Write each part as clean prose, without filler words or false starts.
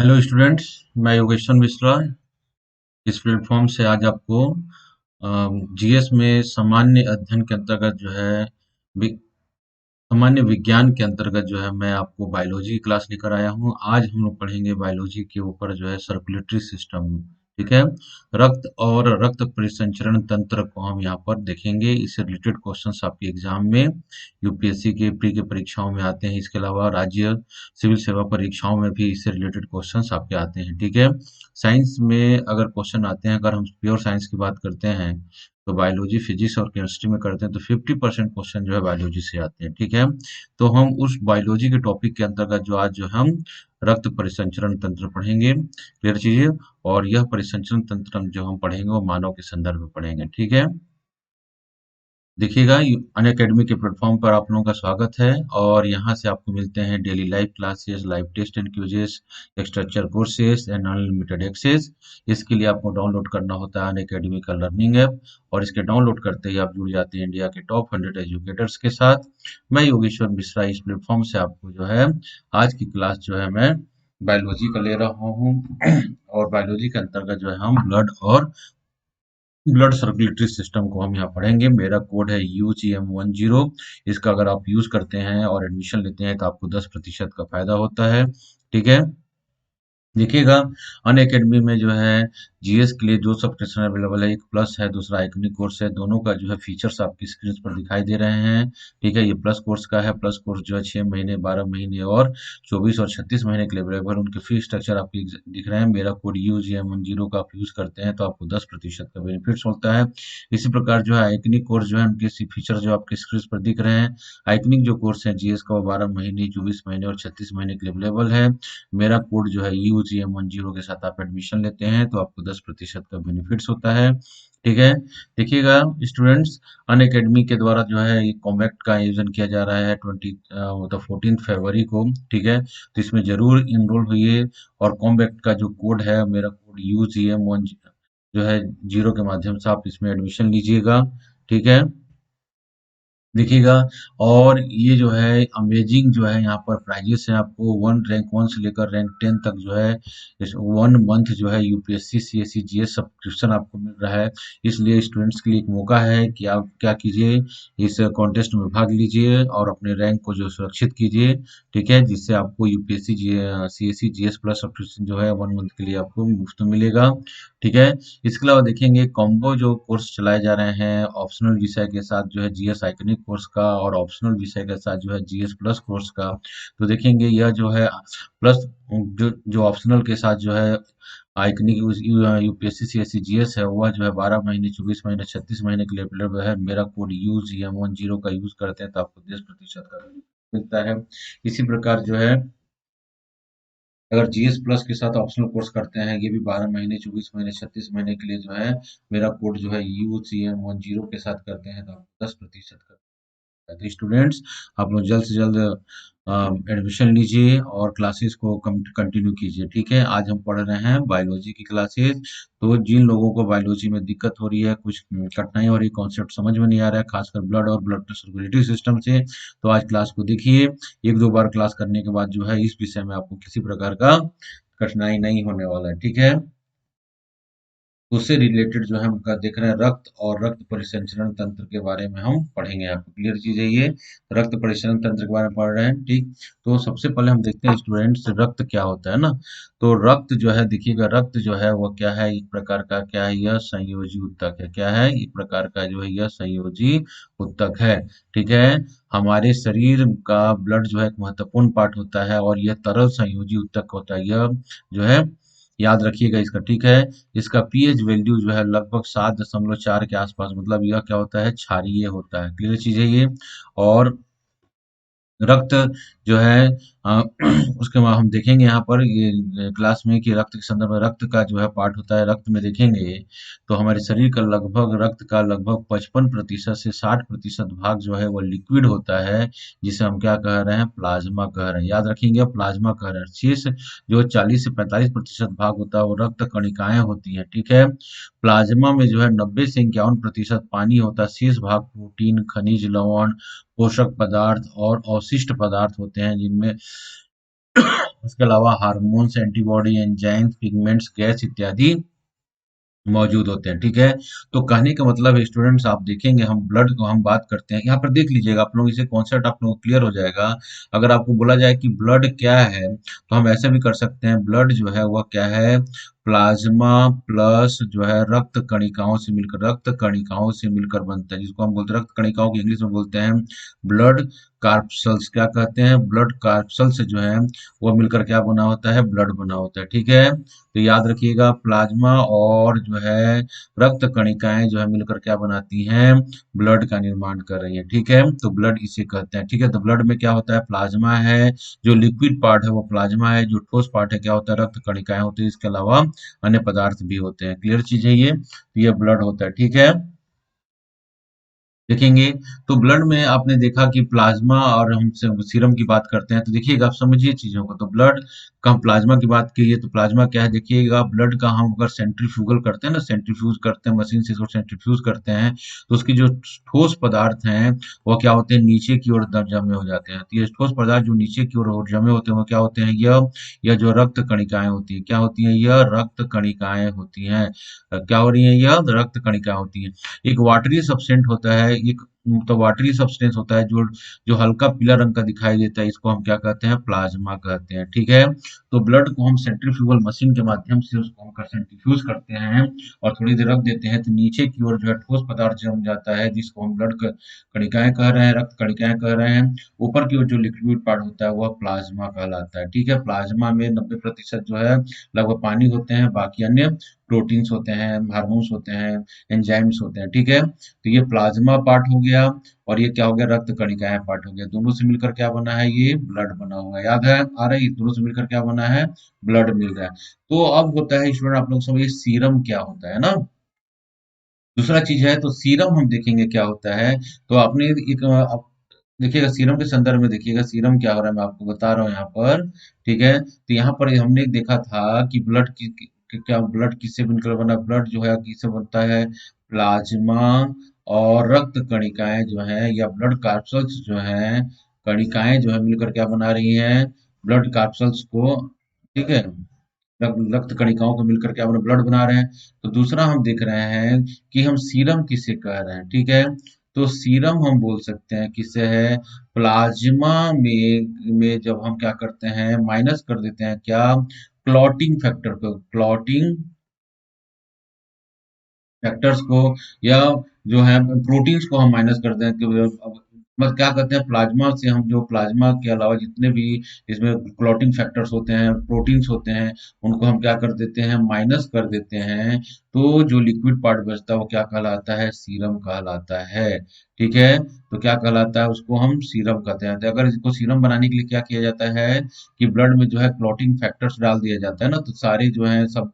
Hello students. मैं योगेश्वर मिश्रा। इस platform से आज आपको जीएस में सामान्य अध्ययन के अंतर्गत जो है वि- सामान्य विज्ञान के अंतर्गत जो है मैं आपको बायोलॉजी की क्लास लेकर आया हूँ। आज हम लोग पढ़ेंगे बायोलॉजी के ऊपर जो है सर्कुलेटरी सिस्टम। ठीक है। रक्त और रक्त परिसंचरण तंत्र को हम यहाँ पर देखेंगे। इससे रिलेटेड क्वेश्चंस आपके एग्जाम में यूपीएससी के प्री के परीक्षाओं में आते हैं। इसके अलावा राज्य सिविल सेवा परीक्षाओं में भी इससे रिलेटेड क्वेश्चंस आपके आते हैं। ठीक है। साइंस में अगर क्वेश्चन आते हैं, अगर हम प्योर साइंस की बात करते हैं तो बायोलॉजी, फिजिक्स और केमिस्ट्री में करते हैं तो 50% क्वेश्चन जो है बायोलॉजी से आते हैं। ठीक है। तो हम उस बायोलॉजी के टॉपिक के अंतर्गत जो आज जो हम रक्त परिसंचरण तंत्र पढ़ेंगे। क्लियर चीजें। और यह परिसंचरण तंत्र जो हम पढ़ेंगे वो मानव के संदर्भ में पढ़ेंगे। ठीक है। देखिएगा, अनअकैडमी के प्लेटफॉर्म पर आप लोगों का स्वागत है। और यहाँ से आपको मिलते हैं daily live classes, live test and quizzes, structure courses and unlimited access. इसके लिए आपको डाउनलोड करना होता है अनअकैडमी का लर्निंग ऐप। और इसके डाउनलोड करते ही आप जुड़ जाते हैं इंडिया के टॉप 100 एजुकेटर्स के साथ। मैं योगेश्वर मिश्रा, इस प्लेटफॉर्म से आपको जो है आज की क्लास जो है मैं बायोलॉजी का ले रहा हूँ। और बायोलॉजी के अंतर्गत जो है हम ब्लड सर्कुलेटरी सिस्टम को हम यहाँ पढ़ेंगे। मेरा कोड है UGM10। इसका अगर आप यूज करते हैं और एडमिशन लेते हैं तो आपको 10% का फायदा होता है। ठीक है। देखिएगा, अनअकैडमी में जो है जीएस के लिए जो सब्सक्रिप्शन अवेलेबल है, एक प्लस है, दूसरा आइकनिक कोर्स है। दोनों का जो है फीचर्स आपकी स्क्रीन पर दिखाई दे रहे हैं। ठीक है। ये प्लस कोर्स का है। प्लस कोर्स जो है 6 महीने, 12 महीने और 24 और 36 महीने के लिए अवेलेबल। उनके फी स्ट्रक्चर आपको दिख रहे हैं। मेरा कोड UGM10 का आप यूज करते हैं तो आपको 10% का बेनिफिट होता है। इसी प्रकार जो है आइकनिक कोर्स जो है उनके फीचर जो आपके स्क्रीन पर दिख रहे हैं। आइकनिक जो कोर्स है जीएस का वो 12 महीने, 24 महीने और 36 महीने के लिए अवेलेबल है। मेरा कोड जो है UGM10 के साथ आप एडमिशन लेते हैं तो आपको 10% का बेनिफिट्स होता है। ठीक है। देखिएगा स्टूडेंट्स, अनअकैडमी के द्वारा जो है ये कॉम्बैक्ट का आयोजन किया जा रहा है 14 फरवरी को। ठीक है। तो इसमें जरूर इनरोल हुई। और कॉम्बैक्ट का जो कोड है, मेरा कोड UGM1 जो है 0 के माध्यम से आप इसमें एडमिशन लीजिएगा। ठीक है। देखिएगा, और ये जो है अमेजिंग जो है यहाँ पर प्राइजेस हैं आपको। रैंक 1 से लेकर रैंक 10 तक जो है इस 1 मंथ जो है यूपीएससी सीएससी जीएस सब्सक्रिप्शन आपको मिल रहा है। इसलिए स्टूडेंट्स के लिए एक मौका है कि आप क्या कीजिए, इस कॉन्टेस्ट में भाग लीजिए और अपने रैंक को जो सुरक्षित कीजिए। ठीक है। जिससे आपको UPSC CSC GS plus subscription जो है 1 मंथ के लिए आपको मुफ्त में मिलेगा। ठीक है। इसके अलावा देखेंगे कॉम्बो जो कोर्स चलाए जा रहे हैं ऑप्शनल विषय के साथ जो है जीएस आइकनिक कोर्स का, और ऑप्शनल विषय के साथ जो है जीएस प्लस कोर्स का। तो देखेंगे यह जो है प्लस, जो जो ऑप्शनल के साथ जो है आइकनिक यूपीएससी सीएससी जीएस है, वह जो है 12 महीने, 24 महीने, 36 महीने के लिए अवेलेबल है। मेरा कोड UGM10 का यूज करते हैं तो आपको 10% का मिलता है। इसी प्रकार जो है अगर जीएस प्लस के साथ ऑप्शनल कोर्स करते हैं, ये भी 12 महीने, 24 महीने, 36 महीने के लिए जो है मेरा कोड जो है UGM10 के साथ करते हैं तो आपको 10% का। तो स्टूडेंट्स, आप लोग जल्द से जल्द एडमिशन लीजिए और क्लासेस को कंटिन्यू कीजिए। ठीक है। आज हम पढ़ रहे हैं बायोलॉजी की क्लासेस। तो जिन लोगों को बायोलॉजी में दिक्कत हो रही है, कुछ कठिनाई हो रही है, कॉन्सेप्ट समझ में नहीं आ रहा है, खासकर ब्लड और ब्लड सर्कुलेटरी सिस्टम से, तो आज क्लास को देखिए। एक दो बार क्लास करने के बाद जो है इस विषय में आपको किसी प्रकार का कठिनाई नहीं होने वाला है। ठीक है। उससे रिलेटेड जो है हम देख रहे हैं रक्त और रक्त परिसंचरण तंत्र के बारे में हम पढ़ेंगे। आपको क्लियर चीज है ये। रक्त परिसंचरण तंत्र के बारे में पढ़ रहे हैं। ठीक। तो सबसे पहले हम देखते हैं स्टूडेंट्स, रक्त क्या होता है ना। तो रक्त जो है, देखिएगा, रक्त जो है वह क्या है, एक प्रकार का क्या है, यह संयोजी उत्तक है। क्या है, एक प्रकार का जो है यह संयोजी उत्तक है। ठीक है। हमारे शरीर का ब्लड जो है एक महत्वपूर्ण पार्ट होता है और यह तरल संयोजी उत्तक होता है। यह जो है, याद रखिएगा इसका। ठीक है। इसका पीएच वैल्यू जो है लगभग 7.4 के आसपास, मतलब यह क्या होता है, क्षारीय होता है। क्लियर चीज है ये। और रक्त जो है उसके बाद हम देखेंगे यहाँ पर ये क्लास में कि रक्त के संदर्भ में रक्त का जो है पार्ट होता है। रक्त में देखेंगे तो हमारे शरीर का लगभग, रक्त का लगभग 55% से 60% भाग जो है वो लिक्विड होता है, जिसे हम क्या कह रहे हैं, प्लाज्मा कह रहे हैं। याद रखेंगे, प्लाज्मा कह रहे हैं। शेष जो 40 से 45% भाग होता है वो रक्त कणिकाएं होती हैं। ठीक है। प्लाज्मा में जो है 90 से 51% पानी होता है। शेष भाग प्रोटीन, खनिज, लवण, पोषक पदार्थ और अवशिष्ट पदार्थ होते हैं, जिनमें इसके अलावा hormones, antibody, enzymes, pigments, gas इत्यादि मौजूद होते हैं। ठीक है, तो कहने का मतलब है स्टूडेंट्स, आप देखेंगे हम ब्लड को हम बात करते हैं, यहाँ पर देख लीजिएगा आप लोग, इसे कॉन्सेप्ट आप लोगों को क्लियर हो जाएगा। अगर आपको बोला जाए कि ब्लड क्या है, तो हम ऐसे भी कर सकते हैं, ब्लड जो है वह क्या है, प्लाज्मा प्लस जो है रक्त कणिकाओं से मिलकर, रक्त कणिकाओं से मिलकर बनता है, जिसको हम बोलते हैं रक्त कणिकाओं की इंग्लिश में बोलते हैं ब्लड कार्पसल्स। क्या कहते हैं, ब्लड कार्पसल से जो है वो मिलकर क्या बना होता है, ब्लड बना होता है। ठीक है, तो याद रखिएगा, प्लाज्मा और जो है रक्त कणिकाएं जो है मिलकर क्या बनाती हैं, ब्लड का निर्माण कर रही हैं। ठीक है, तो ब्लड इसे कहते हैं। ठीक है, तो ब्लड में क्या होता है, प्लाज्मा है, जो लिक्विड पार्ट है वो प्लाज्मा है, जो ठोस पार्ट है क्या होता है, रक्त कणिकाएं होती है, इसके अलावा अन्य पदार्थ भी होते हैं। क्लियर चीज है ये, तो ये ब्लड होता है। ठीक है, देखेंगे तो ब्लड में आपने देखा कि प्लाज्मा, और हम सीरम की बात करते हैं, तो देखिएगा आप समझिए चीजों को, तो ब्लड का हम प्लाज्मा की बात की है, तो प्लाज्मा क्या है, देखिएगा ब्लड का हम अगर सेंट्रीफ्यूगल करते हैं ना, सेंट्रीफ्यूज करते हैं मशीन से, इसको सेंट्रीफ्यूज करते हैं, तो उसकी जो ठोस पदार्थ हैं वो क्या होते हैं, नीचे की ओर जमे हो जाते हैं। तो ये ठोस पदार्थ जो नीचे की ओर जमे होते हैं वो क्या होते हैं, यह जो रक्त कणिकाएं होती हैं, क्या होती हैं, यह रक्त कणिकाएं होती हैं। क्या हो रही हैं, यह रक्त कणिकाएं होती हैं। एक वाटरी सब्सटेंट होता है, एक तो वाटरी सब्सटेंस होता है जो जो हल्का पीला रंग का दिखाई देता है, इसको हम क्या कहते हैं, प्लाज्मा कहते हैं। ठीक है, तो ब्लड को हम सेंट्रीफ्यूगल मशीन के माध्यम से उसको हम सेंट्रीफ्यूज करते हैं और थोड़ी देर रख देते हैं, तो नीचे की ओर जो है ठोस पदार्थ जम जाता है, जिसको हम ब्लड कणिकाएं कह रहे हैं, रक्त कणिकाएं कह रहे हैं। ऊपर की ओर जो लिक्विड पार्ट होता है वह प्लाज्मा कहलाता है। ठीक है, प्लाज्मा में 90% जो है लगभग पानी होते हैं, बाकी अन्य प्रोटीन्स होते हैं, हार्मोन्स होते हैं, एंजाइम्स होते हैं। ठीक है, तो ये प्लाज्मा पार्ट हो गया, और ये क्या हो गया, रक्त कणिकाएं पार्ट हो गया। दोनों से मिलकर क्या बना है, ये ब्लड बना हुआ है। याद है, आ रही, दोनों से मिलकर क्या बना है, ब्लड मिल रहा है। तो अब होता है स्टूडेंट, आप लोग समझिए सीरम क्या होता है ना। दूसरा चीज है, तो सीरम हम देखेंगे क्या होता है। तो आपने एक देखिएगा सीरम के संदर्भ में, देखिएगा सीरम क्या हो रहा है, मैं आपको बता रहा हूँ यहाँ पर। ठीक है, तो यहाँ पर हमने देखा था कि ब्लड क्या ब्लड किससे मिलकर बना, ब्लड जो है किससे बनता है, प्लाज्मा और रक्त कणिकाएं जो है, या ब्लड कार्पसल्स जो है, कणिकाएं जो है मिलकर क्या बना रही हैं, ब्लड कार्पसल्स को। ठीक है, रक्त कणिकाओं को मिलकर के अपना ब्लड बना रहे हैं। तो दूसरा हम देख रहे हैं कि हम सीरम किसे कह रहे हैं। ठीक है, तो सीरम हम बोल सकते हैं किससे है, प्लाज्मा में जब हम क्या करते हैं, माइनस कर देते हैं क्या, क्लॉटिंग फैक्टर को, क्लॉटिंग फैक्टर्स को, या जो है प्रोटीन्स को हम माइनस करते हैं कि बस क्या करते हैं, प्लाज्मा से हम जो प्लाज्मा के अलावा जितने भी इसमें क्लॉटिंग फैक्टर्स होते हैं, प्रोटीन्स होते हैं, उनको हम क्या कर देते हैं, माइनस कर देते हैं। तो जो लिक्विड पार्ट बचता है वो क्या कहलाता है, सीरम कहलाता है। ठीक है, तो क्या कहलाता है, उसको हम सीरम कहते हैं। तो अगर इसको सीरम बनाने के लिए क्या किया जाता है कि ब्लड में जो है क्लॉटिंग फैक्टर्स डाल दिया जाता है ना, तो सारे जो है सब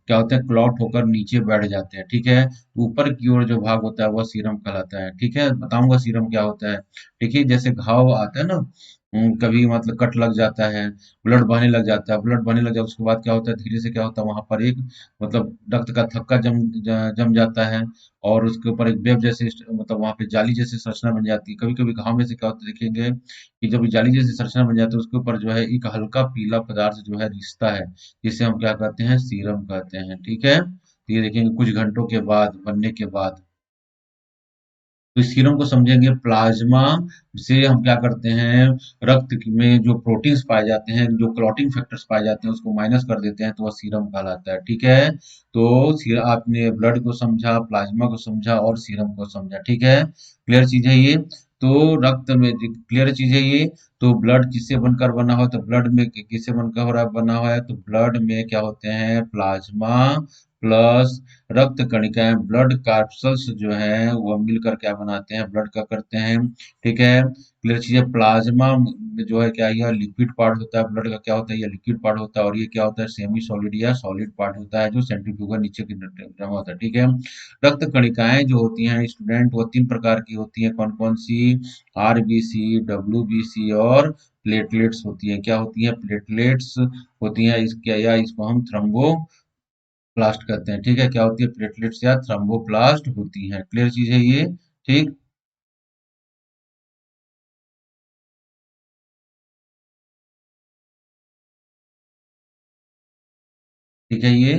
क्या होते हैं, क्लॉट होकर नीचे बैठ जाते हैं। ठीक है, ऊपर की ओर जो भाग होता है वह सीरम कहलाता है। ठीक है, बताऊंगा सीरम क्या होता है। देखिए जैसे घाव आता है ना, कभी मतलब कट लग जाता है, ब्लड बहने लग जाता है, ब्लड बहने लग जाता है, उसके बाद क्या होता है, धीरे से क्या होता है, वहां पर एक मतलब रक्त का थक्का जम जाता है, और उसके ऊपर एक वेब जैसे मतलब वहां पे जाली जैसी संरचना बन जाती है। कभी कभी घाव में से क्या होता है, देखेंगे कि जब ये जाली जैसी संरचना बन जाती है, उसके ऊपर जो है एक हल्का पीला पदार्थ जो है रिश्ता है, जिसे हम क्या कहते हैं, सीरम कहते हैं। ठीक है, तो ये देखेंगे कुछ घंटों के बाद बनने के बाद, तो इस सीरम को समझेंगे, प्लाज्मा से हम क्या करते हैं, रक्त में जो प्रोटीन्स पाए जाते हैं, जो क्लॉटिंग फैक्टर्स पाए जाते हैं, उसको माइनस कर देते हैं, तो वह सीरम कहलाता है। ठीक है, तो आपने ब्लड को समझा, प्लाज्मा को समझा और सीरम को समझा। ठीक है, क्लियर चीज है ये। तो रक्त में क्लियर चीज है ये। तो ब्लड किससे बनकर बना हुआ है, तो ब्लड में किससे बनकर हो रहा है, बना हुआ है, तो ब्लड में क्या होते हैं, प्लाज्मा प्लस रक्त कणिकाएं, ब्लड कार्पसल्स जो है वो मिलकर क्या बनाते हैं, ब्लड का करते हैं। ठीक है, क्लियर चीज है। प्लाज्मा में जो है क्या, यह लिक्विड पार्ट होता है, ब्लड का क्या होता है, यह लिक्विड पार्ट होता है, और ये क्या होता है, सेमी सॉलिड या सॉलिड पार्ट होता है, जो सेंट्रीफ्यूगल नीचे की जमा होता है। ठीक है, रक्त कणिकाएं जो होती हैं स्टूडेंट, वो 3 प्रकार की होती हैं, कौन कौन सी, आरबीसी, डब्ल्यूबीसी और प्लेटलेट्स होती हैं। क्या होती हैं, प्लेटलेट्स होती हैं, या इसको हम थ्रम्बो प्लास्ट कहते हैं। ठीक है, क्या होती है, प्लेटलेट्स या थ्रोम्बोप्लास्ट होती हैं। क्लियर चीज है ये। ठीक, ठीक है, ये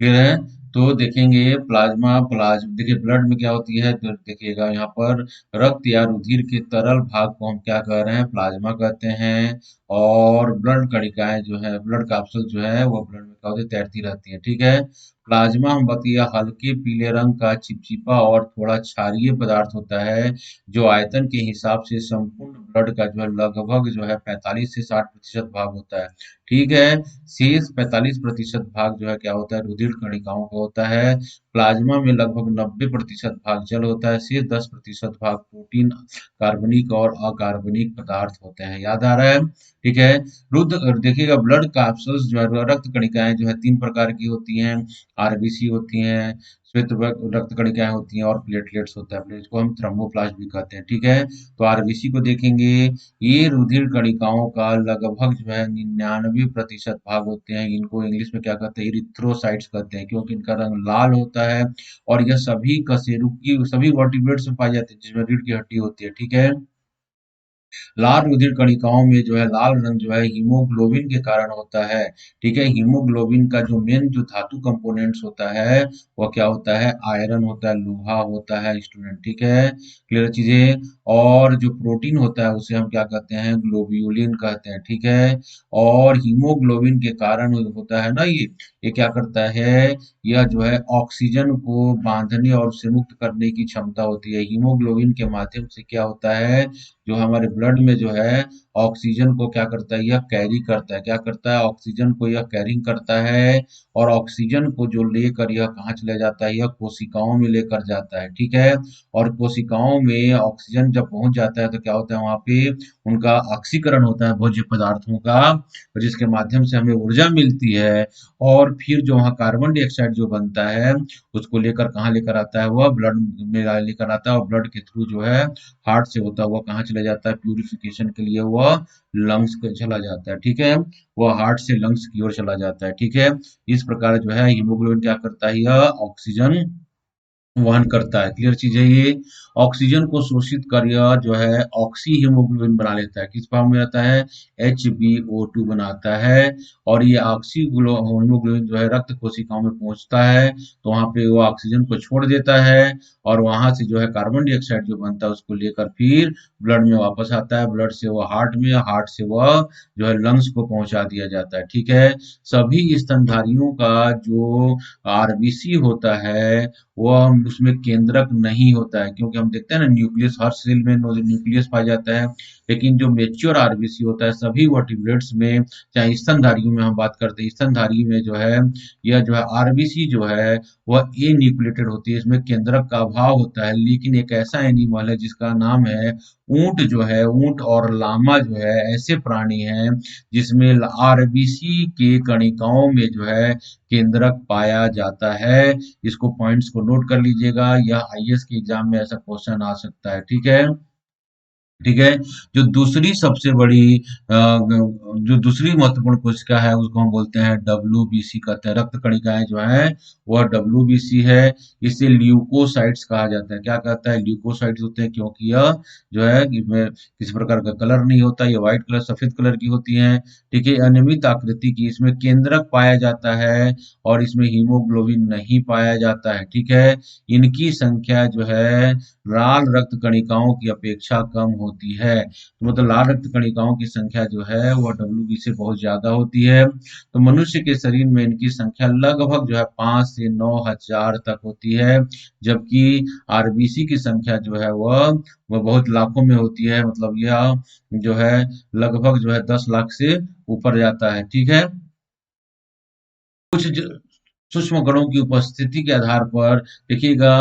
क्लियर है। तो देखेंगे देखिए ब्लड में क्या होती है, तो देखिएगा यहाँ पर रक्त या रुधिर के तरल भाग को हम क्या कह रहे हैं, प्लाज्मा कहते हैं। और ब्लड कणिकाएं जो है, ब्लड कैप्सूल जो है वो ब्लड में क्या होती है, तैरती रहती है। ठीक है। प्लाज्मा हम बताइए हल्के पीले रंग का चिपचिपा और थोड़ा क्षारीय पदार्थ होता है, जो आयतन के हिसाब से संपूर्ण ब्लड का जो है लगभग जो है 45 से 60% भाग होता है। ठीक है। शेष 45% भाग जो है क्या होता है, रुधिर कणिकाओं का होता है। प्लाज्मा में लगभग 90% भाग जल होता है, शेष 10% भाग प्रोटीन, कार्बनिक और अकार्बनिक पदार्थ होते हैं। याद आ रहा है? ठीक है। रुद्र देखिएगा ब्लड कैप्सूल्स जो है, रक्त कणिकाएं जो है तीन प्रकार की होती हैं। आरबीसी होती हैं, श्वेत रक्त कणिकाएं होती हैं, और प्लेटलेट्स होता है, इसको हम थ्रोम्बोप्लास्ट भी कहते हैं। ठीक है। तो आरबीसी को देखेंगे, ये रुधिर कणिकाओं का लगभग जो है 99% भाग होते हैं। इनको इंग्लिश में क्या कहते हैं, इरिथ्रोसाइट्स कहते हैं, क्योंकि इनका रंग लाल होता है। और यह सभी कशेरुकी सभी वर्टिब्रेट्स में पाए जाते हैं जिसमें रीढ़ की हड्डी होती है। ठीक है। लाल रुधिर कणिकाओं में जो है लाल रंग जो है हीमोग्लोबिन के कारण होता है। ठीक है। हीमोग्लोबिन का जो मेन जो धातु कंपोनेंट्स होता है वह क्या होता है, आयरन होता है, लोहा होता है स्टूडेंट। ठीक है। क्लियर चीजें। और जो प्रोटीन होता है उसे हम क्या कहते हैं, ग्लोब्यूलिन कहते हैं। ठीक है। और हीमोग्लोबिन के कारण होता है ना, ये क्या करता है, यह जो है ऑक्सीजन को बांधने और उसे मुक्त करने की क्षमता होती है। हीमोग्लोबिन के माध्यम से क्या होता है, जो हमारे ब्लड में जो है ऑक्सीजन को क्या करता है, यह कैरी करता है। क्या करता है, ऑक्सीजन को यह कैरिंग करता है। और ऑक्सीजन को जो लेकर यह कहाँ चला जाता है, यह कोशिकाओं में लेकर जाता है। ठीक है। और कोशिकाओं में ऑक्सीजन जब पहुंच जाता है तो क्या होता है, वहां पे उनका ऑक्सीकरण होता है भोज्य पदार्थों का, जिसके माध्यम से हमें ऊर्जा मिलती है। और फिर जो वहाँ कार्बन डाइऑक्साइड जो बनता है उसको लेकर कहाँ लेकर आता है, वह ब्लड में लेकर आता है, और ब्लड के थ्रू जो है हार्ट से होता हुआ कहाँ चला जाता है, प्यूरिफिकेशन के लिए वह लंग्स पे चला जाता है। ठीक है। वह हार्ट से लंग्स की ओर चला जाता है। ठीक है। इस प्रकार जो है हीमोग्लोबिन क्या करता है, यह ऑक्सीजन वहन करता है। क्लियर चीज है ये। ऑक्सीजन को शोषित कर यह जो है ऑक्सी हीमोग्लोबिन बना लेता है। किस फॉर्म में रहता है, HbO2 बनाता है। और ये ऑक्सी हीमोग्लोबिन जो है रक्त कोशिकाओं में पहुंचता है, तो वहां पे वो ऑक्सीजन को छोड़ देता है। और वहां से जो है कार्बन डाइऑक्साइड जो बनता है उसको लेकर फिर ब्लड में वापस आता है, ब्लड से वो हार्ट में, हार्ट से वह जो है लंग्स को पहुंचा दिया जाता है। ठीक है। सभी स्तनधारियों का जो आरबीसी होता है वह उसमें केंद्रक नहीं होता है, क्योंकि हम देखते हैं ना न्यूक्लियस, हर सेल में न्यूक्लियस पाया जाता है। लेकिन जो मेच्योर आरबीसी होता है सभी वर्टिब्रेट्स में, चाहे स्तनधारियों में हम बात करते हैं, स्तनधारी में जो है यह जो है आरबीसी जो है वह ए न्यूक्लिएटेड होती है, इसमें केंद्रक का अभाव होता है। लेकिन एक ऐसा एनिमल है जिसका नाम है ऊंट, जो है ऊंट और लामा जो है ऐसे प्राणी हैं जिसमें आरबीसी के कणिकाओं में जो है केंद्रक पाया जाता है। इसको पॉइंट्स को नोट कर लीजिएगा, यह आईएएस के एग्जाम में ऐसा क्वेश्चन आ सकता है। ठीक है। ठीक है। जो दूसरी सबसे बड़ी जो दूसरी महत्वपूर्ण कोशिका है उसको हम बोलते हैं डब्ल्यूबीसी कहते हैं। रक्त कणिकाएं जो है वह डब्ल्यूबीसी है। इसे ल्यूकोसाइट्स कहा जाता है। क्या कहता है, ल्यूकोसाइट्स होते हैं, क्योंकि यह जो है इसमें किसी प्रकार का कलर नहीं होता, ये व्हाइट कलर सफेद कलर की होती हैं। ठीक है। अनियमित आकृति की, इसमें केंद्रक पाया जाता है और इसमें हीमोग्लोबिन नहीं पाया जाता है। ठीक है। इनकी संख्या जो है लाल रक्त कणिकाओं की अपेक्षा कम होती है। तो मतलब लाल रक्त कणिकाओं की संख्या जो है वह डब्ल्यूबी से बहुत ज्यादा होती है। तो मनुष्य के शरीर में इनकी संख्या लगभग जो है 5 से 9 हजार तक होती है। जबकि आरबीसी की संख्या जो है वह बहुत लाखों में होती है, मतलब यह जो है लगभग जो है 10 लाख से ऊपर जाता है। ठीक है। कुछ सूक्ष्म कणों की उपस्थिति के आधार पर देखिएगा,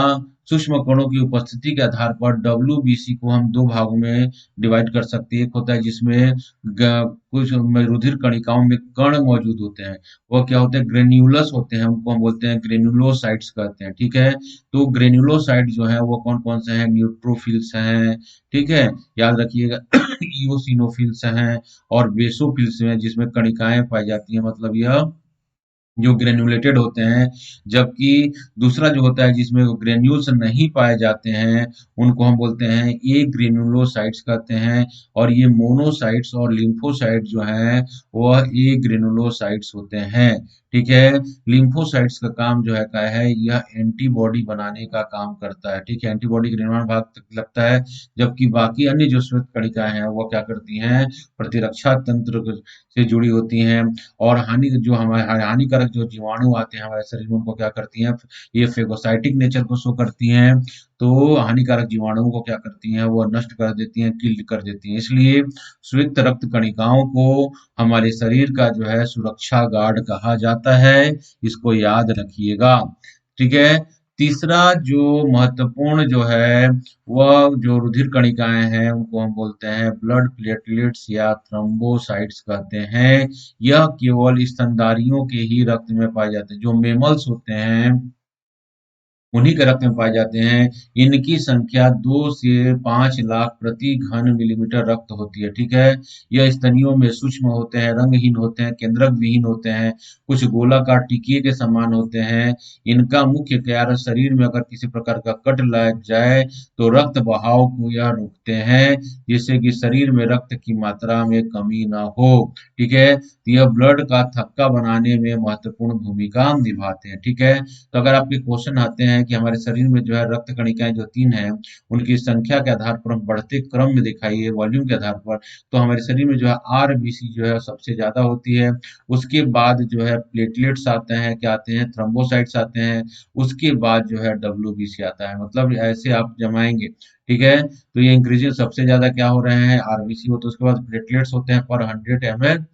सूक्ष्म कणों की उपस्थिति के आधार पर डब्ल्यूबीसी को हम दो भागों में डिवाइड कर सकते हैं। एक होता है जिसमें कुछ रुधिर कणिकाओं में कण मौजूद होते हैं, वो क्या होते हैं, ग्रेन्युलस होते हैं, उनको हम बोलते हैं ग्रेन्युलोसाइट्स कहते हैं। ठीक है। तो ग्रेन्युलोसाइट जो है वो कौन कौन से हैं, न्यूट्रोफिल्स हैं। ठीक है। याद रखिएगा इओसिनोफिल्स हैं और बेसोफिल्स हैं, जिसमें कणिकाएं पाई जाती हैं, मतलब यह जो ग्रेन्युलेटेड होते हैं, जबकि दूसरा जो होता है जिसमें ग्रेन्यूल्स नहीं पाए जाते हैं, उनको हम बोलते हैं ए ग्रेनुलोसाइट्स कहते हैं। और ये मोनोसाइट्स और लिम्फोसाइट जो हैं वह ए ग्रेनुलोसाइट्स होते हैं। ठीक है। लिम्फोसाइट्स का काम जो है क्या है, यह एंटीबॉडी बनाने का काम करता है। ठीक है, एंटीबॉडी के निर्माण भाग तक लगता है, जबकि बाकी अन्य जो श्वेत कणिकाएं हैं वह क्या करती हैं, प्रतिरक्षा तंत्र से जुड़ी होती हैं। और जो हमारे हानिकारक जो जीवाणु आते हैं हमारे शरीर में, उनको क्या करती हैं, ये फेगोसाइटिक नेचर को शो करती हैं। तो हानिकारक जीवाणुओं को क्या करती हैं, वो नष्ट कर देती हैं, किल कर देती हैं। इसलिए श्वेत रक्त कणिकाओं को हमारे शरीर का जो है सुरक्षा गार्ड कहा जाता है। इसको याद रखिएगा। ठीक है। तीसरा जो महत्वपूर्ण जो है, वह जो रुधिर कणिकाएं हैं उनको हम बोलते हैं ब्लड प्लेटलेट्स या थ्रोम्बोसाइट्स कहते हैं। यह केवल स्तनधारियों के ही रक्त में पाए जाते हैं। जो मेमल्स होते हैं उन्हीं के रक्त में पाए जाते हैं। इनकी संख्या 2 से 5 लाख प्रति घन मिलीमीटर रक्त होती है। ठीक है। यह स्तनियों में सूक्ष्म होते हैं, रंगहीन होते हैं, केंद्रक विहीन होते हैं, कुछ गोलाकार टिकिए के समान होते हैं। इनका मुख्य कार्य, शरीर में अगर किसी प्रकार का कट लग जाए तो रक्त बहाव को यह रोकते हैं, जिससे कि शरीर में रक्त की मात्रा में कमी ना हो। ठीक है। तो यह ब्लड का थक्का बनाने में महत्वपूर्ण भूमिका निभाते हैं। ठीक है। तो अगर आपके क्वेश्चन आते हैं कि हमारे शरीर में जो है रक्त कणिकाएं जो 3 हैं, उनकी संख्या के आधार पर हम बढ़ते क्रम में दिखाइए वॉल्यूम के आधार पर, तो हमारे शरीर में जो है आरबीसी जो है सबसे ज्यादा होती है। उसके बाद जो है प्लेटलेट्स आते हैं, क्या आते हैं, थ्रोम्बोसाइट्स आते हैं। उसके बाद जो है डब्ल्यूबीसी आता है। मतलब ऐसे आप जमाएंगे। ठीक है। तो ये इंक्रीजन सबसे ज्यादा क्या हो रहे हैं, आरबीसी होते हैं, उसके बाद प्लेटलेट्स होते हैं पर 100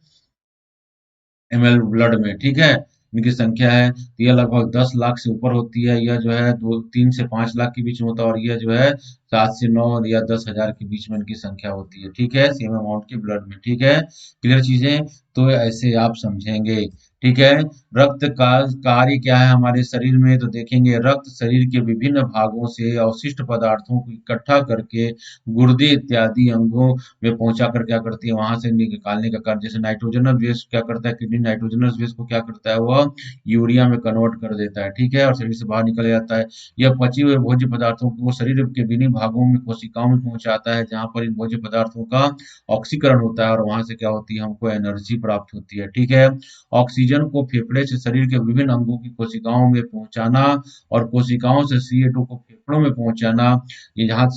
ml ब्लड में। ठीक है। इनकी संख्या है तो यह लगभग 10 लाख से ऊपर होती है। यह जो है 3 से 5 लाख के बीच में होता है। और यह जो है 7 से 9 या 10 हजार के बीच में इनकी संख्या होती है। ठीक है, सेम अमाउंट के ब्लड में। ठीक है, क्लियर चीजें। तो ऐसे आप समझेंगे। ठीक है। रक्त का कार्य क्या है हमारे शरीर में, तो देखेंगे रक्त शरीर के विभिन्न भागों से अवशिष्ट पदार्थों को इकट्ठा करके गुर्दे इत्यादि अंगों में पहुंचा कर क्या करती है, वहां से निकालने का कार्य। जैसे नाइट्रोजनस वेस्ट क्या करता है, किडनी नाइट्रोजनस वेस्ट को क्या करता है, वह यूरिया में कन्वर्ट कर देता है। ठीक है, और शरीर से बाहर निकल जाता है। यह पचे हुए भोज्य पदार्थों को शरीर के विभिन्न भागों में कोशिकाओं में पहुंचाता है, जहां पर इन भोज्य पदार्थों का ऑक्सीकरण होता है और वहां से क्या होती है, हमको एनर्जी प्राप्त होती है। ठीक है। ऑक्सीजन को फेफड़े से शरीर के विभिन्न अंगों की कोशिकाओं में पहुंचाना और कोशिकाओं से CO2 को फेफड़ों में पहुंचाना, ये जहां,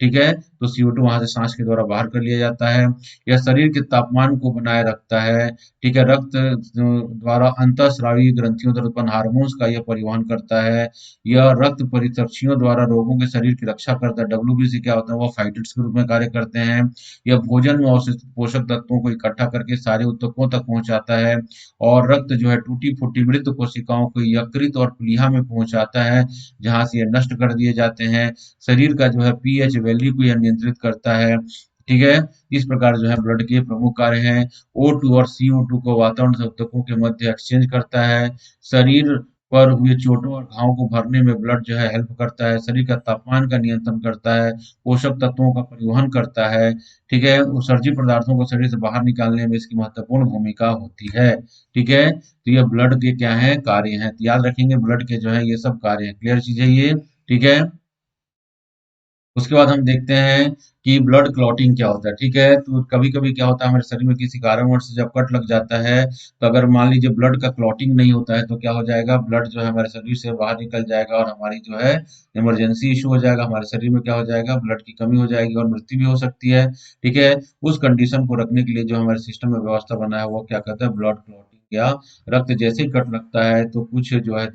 ठीक है, तो CO2 वहां से सांस के द्वारा बाहर कर लिया जाता है। यह शरीर के तापमान को बनाए रखता है। ठीक है। रक्त द्वारा अंतःस्रावी ग्रंथियों द्वारा उत्पन्न हार्मोन्स का यह परिवहन करता है। यह रक्त परितंत्रियों द्वारा रोगों के शरीर की रक्षा करता है। डब्ल्यूबीसी क्या होता है, वह फाइटर्स के रूप में कार्य करते हैं। यह भोजन में अवशिष्ट पोषक तत्वों को इकट्ठा करके सारे ऊतकों तक पहुंचाता है। और रक्त जो है टूटी फूटी मृत कोशिकाओं को यकृत और प्लीहा में पहुंचाता है, जहां से ये नष्ट कर दिए जाते हैं। शरीर का जो है पीएच वैल्यू को यह नियंत्रित करता है। ठीक है। इस प्रकार जो है ब्लड के प्रमुख कार्य हैं। O2 और CO2 को वातावरण से ऊतकों के मध्य एक्सचेंज करता है। शरीर पर हुए चोटों और घावों को भरने में ब्लड जो है हेल्प करता है। शरीर का तापमान का नियंत्रण करता है। पोषक तत्वों का परिवहन करता है। ठीक है। उत्सर्जित पदार्थों को शरीर से बाहर निकालने में इसकी महत्वपूर्ण भूमिका होती है। ठीक है। तो ये ब्लड के क्या है, कार्य हैं। तो याद रखेंगे ब्लड के जो है ये सब कार्य हैं। क्लियर चीज है ये। ठीक है। उसके बाद हम देखते हैं कि ब्लड क्लॉटिंग क्या होता है। ठीक है। तो कभी कभी क्या होता है, हमारे शरीर में किसी कारणवश से जब कट लग जाता है, तो अगर मान लीजिए ब्लड का क्लॉटिंग नहीं होता है, तो क्या हो जाएगा, ब्लड जो है हमारे शरीर से बाहर निकल जाएगा और हमारी जो है इमरजेंसी इशू हो जाएगा। हमारे शरीर में क्या हो जाएगा, ब्लड की कमी हो जाएगी और मृत्यु भी हो सकती है। ठीक है। उस कंडीशन को रखने के लिए जो हमारे सिस्टम में व्यवस्था बना है, वो क्या कहता है, ब्लड क्लॉटिंग या रक्त जैसे ही कट लगता है तो कुछ जो है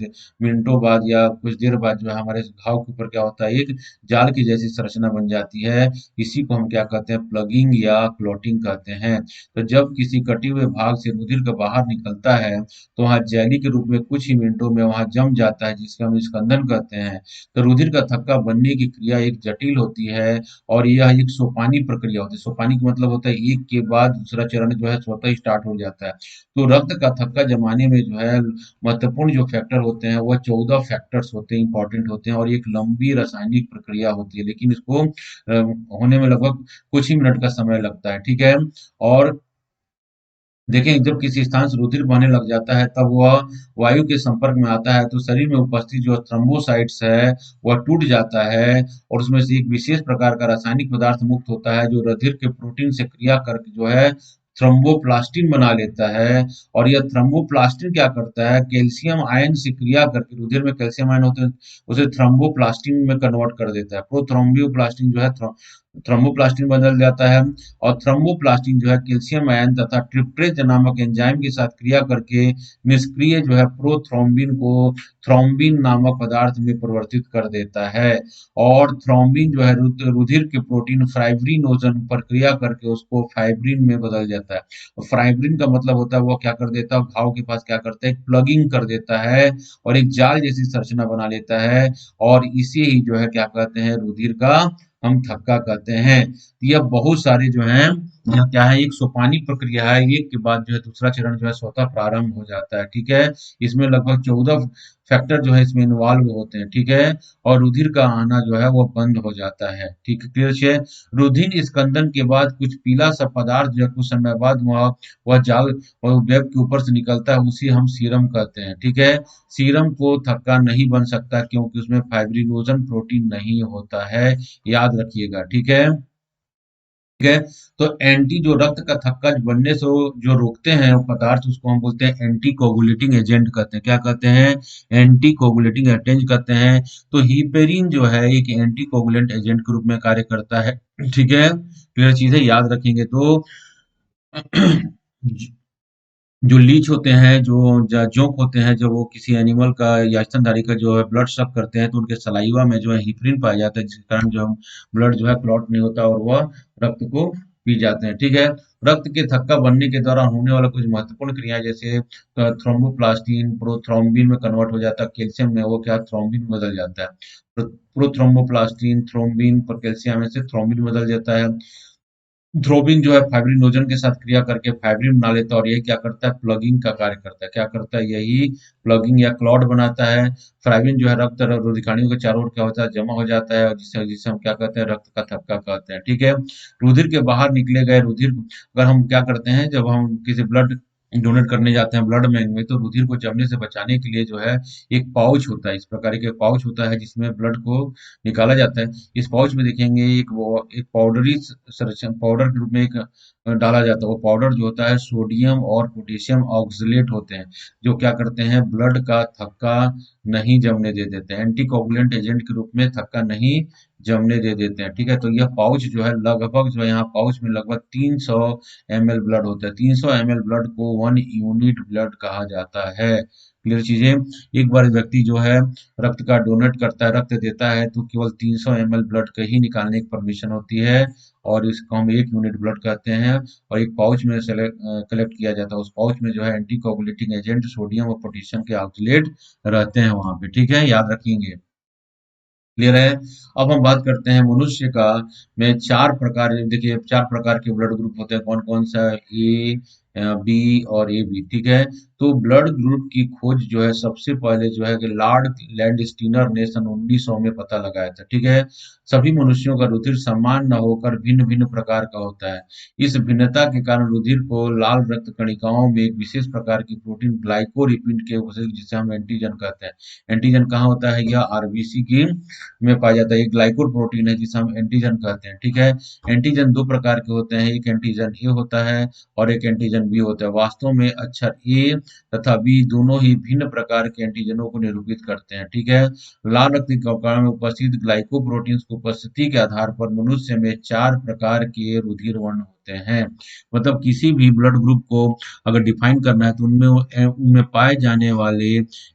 मिनटों बाद या कुछ देर बाद जो है हमारे घाव के ऊपर क्या होता है, एक जाल की जैसी संरचना बन जाती है। इसी को हम क्या कहते हैं, प्लगिंग या क्लॉटिंग कहते हैं। तो जब किसी कटे हुए भाग से रुधिर का बाहर निकलता है, तो वहाँ जेली के रूप में कुछ ही मिनटों में वहाँ जम जाता है, जिसका हम स्कंदन कहते हैं। तो रुधिर का थक्का बनने की क्रिया एक जटिल होती है और यह एक सोपानी प्रक्रिया होती है। सोपानी का मतलब होता है एक के बाद दूसरा चरण जो है स्वतः ही स्टार्ट हो जाता है। तो रक्त का थक्का जमाने में जो है महत्वपूर्ण जो फैक्टर होते हैं, वह 14 फैक्टर्स होते हैं, इंपॉर्टेंट होते हैं, और एक लंबी रासायनिक प्रक्रिया होती है, लेकिन इसको होने में लगभग कुछ ही मिनट का समय लगता है। ठीक है। और देखें, जब किसी स्थान से रुधिर बहने लग जाता है तब वह वायु के संपर्क में आता है तो शरीर में उपस्थित जो थ्रोम्बोसाइट्स है वह टूट जाता है और उसमें से एक विशेष प्रकार का रासायनिक पदार्थ मुक्त होता है जो रुधिर के प्रोटीन से क्रिया करके जो है थ्रोम्बोप्लास्टिन बना लेता है। और यह थ्रोम्बोप्लास्टिन क्या करता है, कैल्शियम आयन से क्रिया करके, रुधिर में कैल्शियम आयन होते हैं, उसे थ्रोम्बोप्लास्टिन में कन्वर्ट कर देता है। प्रोथ्रोम्बोप्लास्टिन जो है थ्रोम्बोप्लास्टिन बदल जाता है और थ्रोम्बोप्लास्टिन जो है कैल्शियम आयन तथा ट्रिप्टेज नामक एंजाइम के साथ क्रिया करके निष्क्रिय जो है प्रोथ्रोम्बिन को थ्रोम्बिन नामक पदार्थ में परिवर्तित कर देता है। और थ्रोम्बिन जो है रुधिर के प्रोटीन फाइब्रिनोजन पर क्रिया करके उसको फाइब्रिन में बदल जाता है। फाइब्रिन का मतलब होता है वो क्या कर देता है, घाव के पास क्या करता है, प्लगिंग कर देता है और एक जाल जैसी संरचना बना लेता है। और इसे ही जो है क्या कहते हैं, रुधिर का हम थक्का कहते हैं। यह बहुत सारे जो हैं, यह क्या है, एक सोपानी प्रक्रिया है, एक के बाद जो है दूसरा चरण जो है स्वतः प्रारंभ हो जाता है। ठीक है, इसमें लगभग 14 फैक्टर जो है इसमें इन्वॉल्व होते हैं। ठीक है, और रुधिर का आना जो है वो बंद हो जाता है। ठीक है, क्लियर है। रुधिर स्कंदन के बाद कुछ पीला सा पदार्थ जो है कुछ समय बाद वह जाल और वेब के ऊपर से निकलता है, उसी हम सीरम कहते हैं। ठीक है, सीरम को थक्का नहीं बन सकता क्योंकि उसमें फाइब्रिनोजन प्रोटीन नहीं होता है, याद रखिएगा। ठीक है। ठीक है, तो एंटी जो रक्त का थक्का बनने से जो रोकते हैं वो पदार्थ, उसको हम बोलते हैं एंटी कोगुलेटिंग एजेंट कहते हैं। क्या कहते हैं, एंटी कोगुलेटिंग एजेंट कहते हैं। तो हिपेरिन जो है एक एंटी कोगुलेंट एजेंट के रूप में कार्य करता है। ठीक है, क्लियर चीजें याद रखेंगे तो जो लीच होते हैं, जो जोंक होते हैं, जब वो किसी एनिमल का या स्तनधारी का जो है ब्लड सक करते हैं तो उनके सलाइवा में जो है हिपरिन पाया जाता है, जिसके कारण जो हम ब्लड जो है क्लॉट नहीं होता और वह रक्त को पी जाते हैं। ठीक है, रक्त के थक्का बनने के दौरान होने वाला कुछ महत्वपूर्ण क्रिया जैसे थ्रोम्बोप्लास्टिन प्रोथ्रोम्बिन में कन्वर्ट हो जाता है, कैल्शियम में वो क्या थ्रोम्बिन में बदल जाता है। प्रोथ्रोम्बोप्लास्टिन थ्रोम्बिन पर कैल्शियम में से थ्रोम्बिन बदल जाता है। थ्रोबिन जो है फाइब्रिनोजन के साथ क्रिया करके फाइब्रिन बना लेता है और यही क्या करता है, प्लगिंग का कार्य करता है। क्या करता है, यही प्लगिंग या क्लॉट बनाता है। फाइब्रिन जो है रक्त रुधिकाणियों के चारों ओर क्या होता है, जमा हो जाता है और जिसे जिसे हम क्या कहते हैं, रक्त का थक्का कहते हैं। ठीक है, रुधिर के बाहर निकले गए रुधिर, अगर हम क्या करते हैं, जब हम किसी ब्लड डोनेट करने जाते हैं ब्लड बैंक में, तो रुधिर को जमने से बचाने के लिए जो है एक पाउच होता है, इस प्रकार के पाउच होता है जिसमें ब्लड को निकाला जाता है। इस पाउच में देखेंगे एक पाउडरी संरचना, पाउडर के रूप में एक डाला जाता है। वो पाउडर जो होता है सोडियम और पोटेशियम ऑक्सलेट होते हैं, जो क्या करते हैं, ब्लड का थक्का नहीं जमने दे देते हैं, एंटीकोगुलेंट एजेंट के रूप में थक्का नहीं जमने दे देते हैं। ठीक है, तो यह पाउच जो है लगभग जो है, यहाँ पाउच में लगभग 300 ml ब्लड होता है। 300 ml ब्लड को 1 यूनिट ब्लड कहा जाता है। क्लियर चीजें, एक बार व्यक्ति जो है रक्त का डोनेट करता है, रक्त देता है, तो केवल 300 ml ब्लड का ही निकालने की परमिशन होती है और इसको हम 1 यूनिट ब्लड कहते हैं। और एक पाउच में कलेक्ट किया जाता है, उस पाउच में जो है एंटी कोगुलेटिंग एजेंट सोडियम और पोटेशियम के ऑक्सलेट रहते हैं वहां पे। ठीक है, याद रखेंगे। क्लियर है। अब हम बात करते हैं मनुष्य का, में 4 प्रकार, देखिए 4 प्रकार के ब्लड ग्रुप होते हैं, कौन कौन सा, ए, बी और ए बी। ठीक है, तो ब्लड ग्रुप की खोज जो है सबसे पहले जो है कि लॉर्ड लैंडस्टीनर ने सन 1900 में पता लगाया था। ठीक है, सभी मनुष्यों का रुधिर समान न होकर भिन्न भिन्न प्रकार का होता है। इस भिन्नता के कारण रुधिर को लाल रक्त कणिकाओं में एक विशेष प्रकार की प्रोटीन ग्लाइकोलिपिड के जिसे हम एंटीजन कहते हैं। एंटीजन कहाँ होता है, यह आरबीसी की में पाया जाता है। एक ग्लाइकोल प्रोटीन है जिसे हम एंटीजन कहते हैं। ठीक है, एंटीजन 2 प्रकार के होते हैं, एक एंटीजन ए होता है और एक एंटीजन बी होता है। वास्तव में अक्षर ए तथा बी दोनों ही भिन्न प्रकार के एंटीजनों को निरूपित करते हैं। ठीक है, लाल रक्त कणिका में उपस्थित ग्लाइकोप्रोटीन्स की उपस्थिति के आधार पर मनुष्य में 4 प्रकार के रुधिर वर्ण होते हैं। मतलब किसी भी ब्लड ग्रुप को अगर डिफाइन करना है तो उनमें उनमें पाए जाने वाले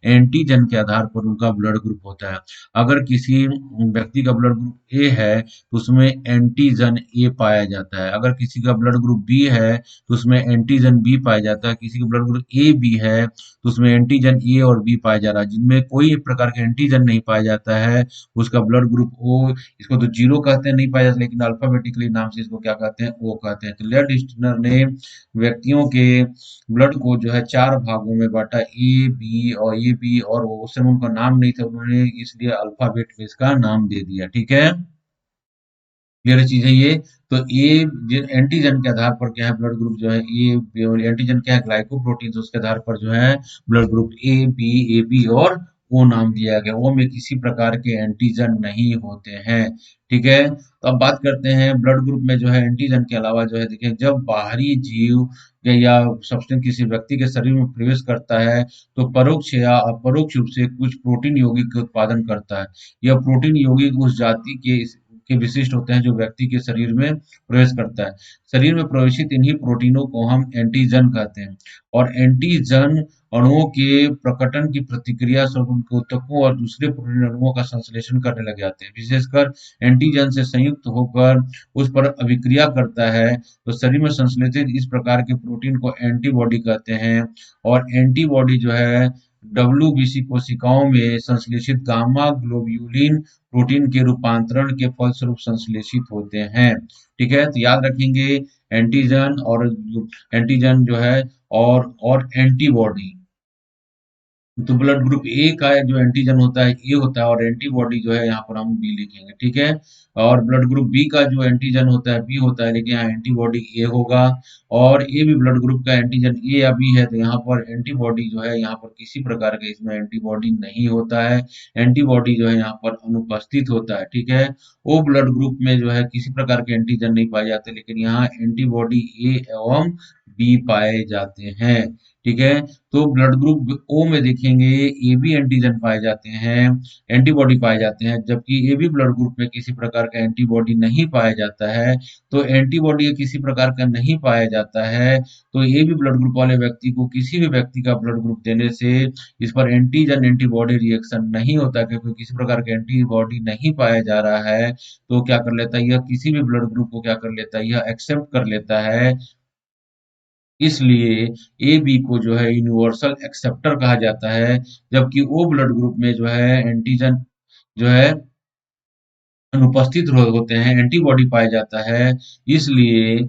एंटीजन के आधार पर उनका ब्लड ग्रुप होता है। अगर किसी व्यक्ति का ब्लड ग्रुप ए है तो उसमें एंटीजन ए पाया जाता है, अगर किसी का ब्लड ग्रुप बी है तो उसमें एंटीजन बी पाया जाता है, किसी का ब्लड ग्रुप ए बी है तो उसमें एंटीजन ए और बी पाया जा रहा है। जिनमें कोई प्रकार का एंटीजन नहीं पाया जाता है उसका ब्लड ग्रुप ओ, इसको तो जीरो कहते हैं, नहीं पाया जाता, लेकिन अल्फाबेटिकली नाम से इसको क्या कहते हैं, ओ कहते हैं। तो लेड स्टिनर ने व्यक्तियों के ब्लड को जो है 4 भागों में बांटा, ए बी और वो, उस समय उनका नाम नहीं था, उन्होंने इसलिए अल्फाबेट में इसका नाम दे दिया। ठीक है, क्लियर चीज है ये। तो ये एंटीजन के आधार पर क्या है, ब्लड ग्रुप जो है ये एंटीजन क्या है, ग्लाइकोप्रोटीन, उसके आधार पर जो है ब्लड ग्रुप ए बी और ओ नाम दिया गया। ओ में किसी प्रकार के एंटीजन नहीं होते हैं। ठीक है, तो अब बात करते हैं ब्लड ग्रुप में जो है एंटीजन के अलावा जो है, देखिए जब बाहरी जीव या सब्सटेंस किसी व्यक्ति के शरीर में प्रवेश करता है तो परोक्ष या अपरोक्ष रूप से कुछ प्रोटीन यौगिक के उत्पादन करता है। यह प्रोटीन यौगिक उस जाति के विशिष्ट होते हैं जो व्यक्ति के शरीर में प्रवेश करता है। शरीर में प्रवेशित इन्हीं प्रोटीनों को हम एंटीजन कहते हैं। और एंटीजन अणुओं के प्रकटन की प्रतिक्रिया स्वरूप उनके ऊतकों और दूसरे प्रोटीन अणुओं का संश्लेषण करने लग जाते हैं। विशेषकर एंटीजन से संयुक्त होकर उस पर अभिक्रिया करता है तो शरीर में संश्लेषित इस प्रकार के प्रोटीन को एंटीबॉडी कहते हैं। और एंटीबॉडी जो है डब्ल्यूबीसी कोशिकाओं में संश्लेषित गामा ग्लोब्यूलिन प्रोटीन के रूपांतरण के फलस्वरूप संश्लेषित होते हैं। ठीक है, तो याद रखेंगे एंटीजन जो है और एंटीबॉडी। तो ब्लड ग्रुप ए का जो एंटीजन होता है ए होता है, और एंटीबॉडी जो है यहाँ पर हम बी लिखेंगे। ठीक है, और ब्लड ग्रुप बी का जो एंटीजन होता है बी होता है, लेकिन यहाँ एंटीबॉडी ए होगा। और ए भी ब्लड ग्रुप का एंटीजन ए या बी है, तो यहाँ पर एंटीबॉडी जो है यहाँ पर किसी प्रकार का इसमें एंटीबॉडी नहीं होता है। एंटीबॉडी जो है यहाँ पर अनुपस्थित होता है। ठीक है, ओ ब्लड ग्रुप में जो है किसी प्रकार के एंटीजन नहीं पाए जाते, लेकिन यहाँ एंटीबॉडी ए एवं बी पाए जाते हैं। ठीक है, तो ब्लड ग्रुप ओ में देखेंगे ए बी एंटीजन पाए जाते हैं, एंटीबॉडी पाए जाते हैं, जबकि ए बी ब्लड ग्रुप में किसी प्रकार का एंटीबॉडी नहीं पाया जाता है। तो एंटीबॉडी किसी प्रकार का नहीं पाया जाता है, तो ए बी ब्लड ग्रुप वाले व्यक्ति को किसी भी व्यक्ति का ब्लड ग्रुप देने से इस पर एंटीजन एंटीबॉडी रिएक्शन नहीं होता, क्योंकि किसी प्रकार का एंटीबॉडी नहीं पाया जा रहा है। तो क्या कर लेता है यह, किसी भी ब्लड ग्रुप को क्या कर लेता है यह एक्सेप्ट कर लेता है। इसलिए ए बी को जो है यूनिवर्सल एक्सेप्टर कहा जाता है, जबकि ओ ब्लड ग्रुप में जो है एंटीजन जो है अनुपस्थित होते हैं, एंटीबॉडी पाया जाता है। इसलिए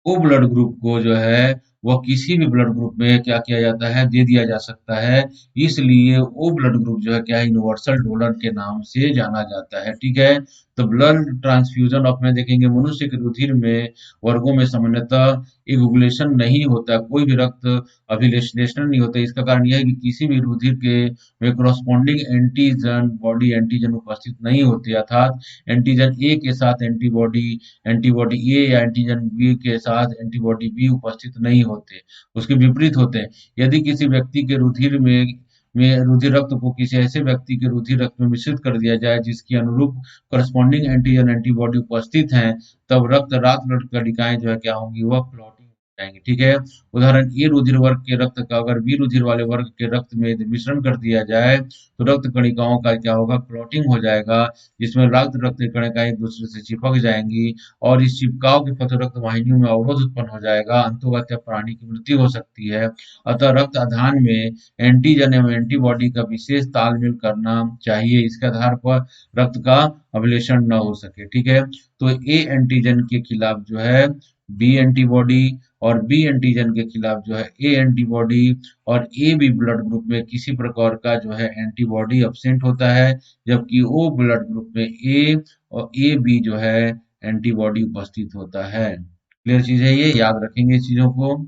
ओ ब्लड ग्रुप को जो है वह किसी भी ब्लड ग्रुप में क्या किया जाता है, दे दिया जा सकता है। इसलिए ओ ब्लड ग्रुप जो है क्या है, यूनिवर्सल डोनर के नाम से जाना जाता है। ठीक है, तो ब्लड ट्रांसफ्यूजन ऑफ में देखेंगे मनुष्य के रुधिर में वर्गों में सामान्यतः एगुलेशन नहीं होता, कोई भी रक्त अभिलेषण नहीं होता। इसका कारण यह है कि किसी भी रुधिर के में करस्पॉन्डिंग एंटीजन बॉडी एंटीजन उपस्थित नहीं होते, अर्थात एंटीजन ए के साथ एंटीबॉडी एंटीबॉडी ए या एंटीजन बी के साथ एंटीबॉडी बी उपस्थित नहीं होते, उसके विपरीत होते हैं। यदि किसी व्यक्ति के रुधिर में रुधिर रक्त को किसी ऐसे व्यक्ति के रुधिर रक्त में मिश्रित कर दिया जाए जिसकी अनुरूप करस्पॉन्डिंग एंटीजन एंटीबॉडी उपस्थित हैं, तब रात रक्त कणिकाएं जो है क्या होंगी, वह क्लॉटिंग जाएंगे। ठीक है, उदाहरण ए रुधिर वर्ग के रक्त का अगर बी रुधिर वाले वर्ग के रक्त में मिश्रण कर दिया जाए तो रक्त कणिकाओं का क्या होगा, क्लॉटिंग हो जाएगा, जिसमें रक्त कणिकाएं एक दूसरे से चिपक जाएंगी और इस चिपकाव के फलस्वरूप रक्त वाहिनियों में अवरोध उत्पन्न हो जाएगा, अंतोगत्या प्राणी की मृत्यु हो सकती है। अतः रक्त आधान में एंटीजन एवं एंटीबॉडी का विशेष तालमेल करना चाहिए, इसके आधार पर रक्त का अभिलेषण न हो सके। ठीक है, तो ए एंटीजन के खिलाफ जो है बी एंटीबॉडी, और बी एंटीजन के खिलाफ जो है ए एंटीबॉडी, और ए बी ब्लड ग्रुप में किसी प्रकार का जो है एंटीबॉडी एब्सेंट होता है, जबकि ओ ब्लड ग्रुप में ए और ए बी जो है एंटीबॉडी उपस्थित होता है। क्लियर चीज है ये, याद रखेंगे इस चीजों को।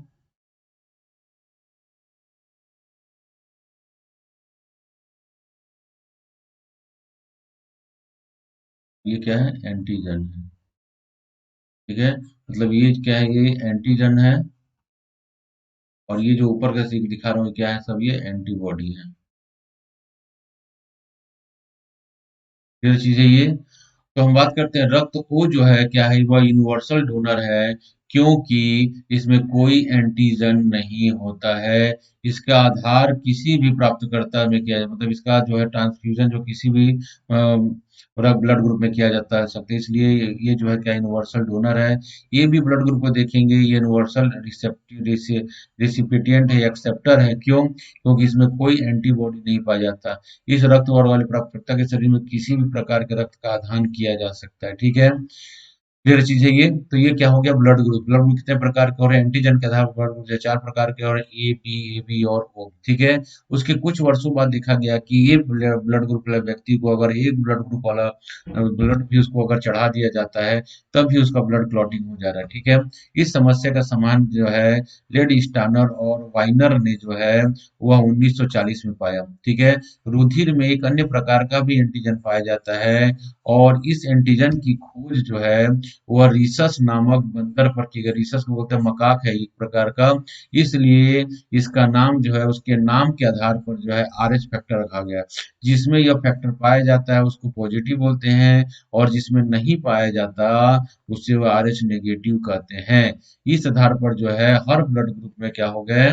ये क्या है, एंटीजन है। ठीक है, मतलब ये क्या है, ये एंटीजन है, और ये जो ऊपर का सीख दिखा रहा हूँ क्या है, सब ये एंटीबॉडी है। क्लियर चीज है ये। तो हम बात करते हैं रक्त ओ जो है क्या है, वह यूनिवर्सल डोनर है, क्योंकि इसमें कोई एंटीजन नहीं होता है। इसका आधार किसी भी प्राप्तकर्ता में किया जाए, मतलब इसका जो है ट्रांसफ्यूजन जो किसी भी ब्लड ग्रुप में किया जाता है सकते, इसलिए ये जो है क्या यूनिवर्सल डोनर है। ये भी ब्लड ग्रुप को देखेंगे, ये यूनिवर्सल रिसिपिएंट है, एक्सेप्टर है। क्यों? क्योंकि इसमें कोई एंटीबॉडी नहीं पाया जाता। इस रक्त वर्ग वाले प्राप्तकर्ता के शरीर में किसी भी प्रकार के रक्त का आदान किया जा सकता है। ठीक है, क्लियर चीज है ये। तो ये क्या हो गया, ब्लड ग्रुप। ब्लड ग्रुप कितने प्रकार के हो रहे हैं, एंटीजन के आधार पर ब्लड ग्रुप जो चार प्रकार के, और ए बी और ओ, ठीक है। उसके कुछ वर्षों बाद देखा गया कि ये ब्लड ग्रुप वाले व्यक्ति को अगर एक ब्लड ग्रुप वाला ब्लड भी उसको अगर चढ़ा दिया जाता है, तब भी उसका ब्लड क्लॉटिंग हो जा रहा है, ठीक है। इस समस्या का समाधान जो है लेड स्टानर और वाइनर ने जो है वह 1940 में पाया, ठीक है। रुधिर में एक अन्य प्रकार का भी एंटीजन पाया जाता है, और इस एंटीजन की खोज जो है वह रीसस नामक बंदर पर की गई। रीसस को बोलते हैं मकाक है एक प्रकार का, इसलिए इसका नाम जो है उसके नाम के आधार पर जो है आर एच फैक्टर रखा गया। जिसमें यह फैक्टर पाया जाता है उसको पॉजिटिव बोलते हैं, और जिसमें नहीं पाया जाता उससे वह आर एच नेगेटिव कहते हैं। इस आधार पर जो है हर ब्लड ग्रुप में क्या हो गए,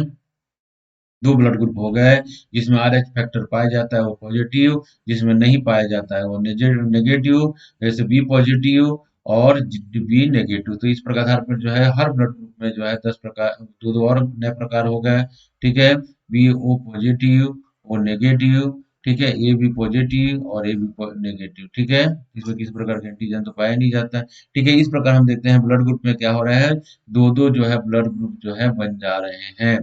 दो ब्लड ग्रुप हो गए, जिसमें आर एच फैक्टर पाया जाता है वो पॉजिटिव, जिसमें नहीं पाया जाता है वो नेगेटिव, जैसे बी पॉजिटिव और बी नेगेटिव। तो इस प्रकार आधार पर जो है हर ब्लड ग्रुप में जो है 10 प्रकार, दो दो और नए प्रकार हो गए, ठीक है। B O positive, O negative, ठीक है, ए बी पॉजिटिव और ए बी नेगेटिव, ठीक है। इसमें किसी प्रकार का एंटीजन तो पाया नहीं जाता है, ठीक है। इस प्रकार हम देखते हैं ब्लड ग्रुप में क्या हो रहा है, दो दो जो है ब्लड ग्रुप जो है बन जा रहे हैं।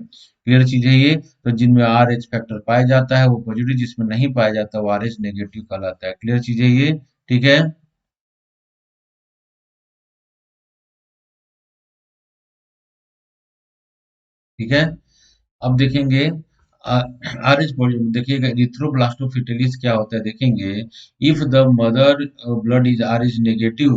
क्लियर चीज है ये। तो जिनमें आर एच फैक्टर पाया जाता है वो पॉजिटिव, जिसमें नहीं पाया जाता वो आर एच नेगेटिव कहलाता है। क्लियर चीज है ये, ठीक है। ठीक है। अब देखेंगे आर एच पॉजिटिव, देखिएगा इरिथ्रोब्लास्टोफिटिलिस क्या होता है देखेंगे। If the mother blood is are H negative,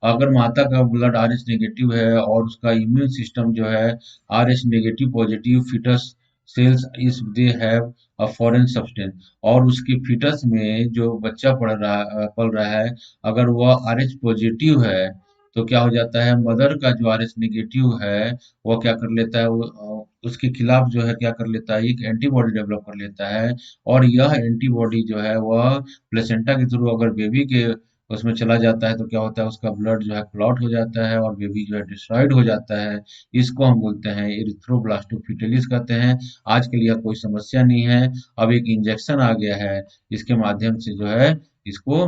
अगर माता का ब्लड आर एच नेगेटिव है और उसका इम्यून सिस्टम जो है R H negative positive foetus cells is they have a foreign substance, और उसके फीटस में जो बच्चा पल रहा है, अगर वह आर एच पॉजिटिव है, तो क्या हो जाता है, मदर का जो आर एच नेगेटिव है वो क्या कर लेता है, वो उसके खिलाफ जो है क्या कर लेता है, एक एंटीबॉडी डेवलप कर लेता है। और यह एंटीबॉडी जो है वह प्लेसेंटा के थ्रू अगर बेबी के उसमें चला जाता है, तो क्या होता है, उसका ब्लड जो है क्लॉट हो जाता है और बेबी जो है डिस्ट्रॉयड हो जाता है। इसको हम बोलते हैं इरिथ्रोब्लास्टोफिटिलिस कहते हैं। आज के लिए कोई समस्या नहीं है। अब एक इंजेक्शन आ गया है, इसके माध्यम से जो है इसको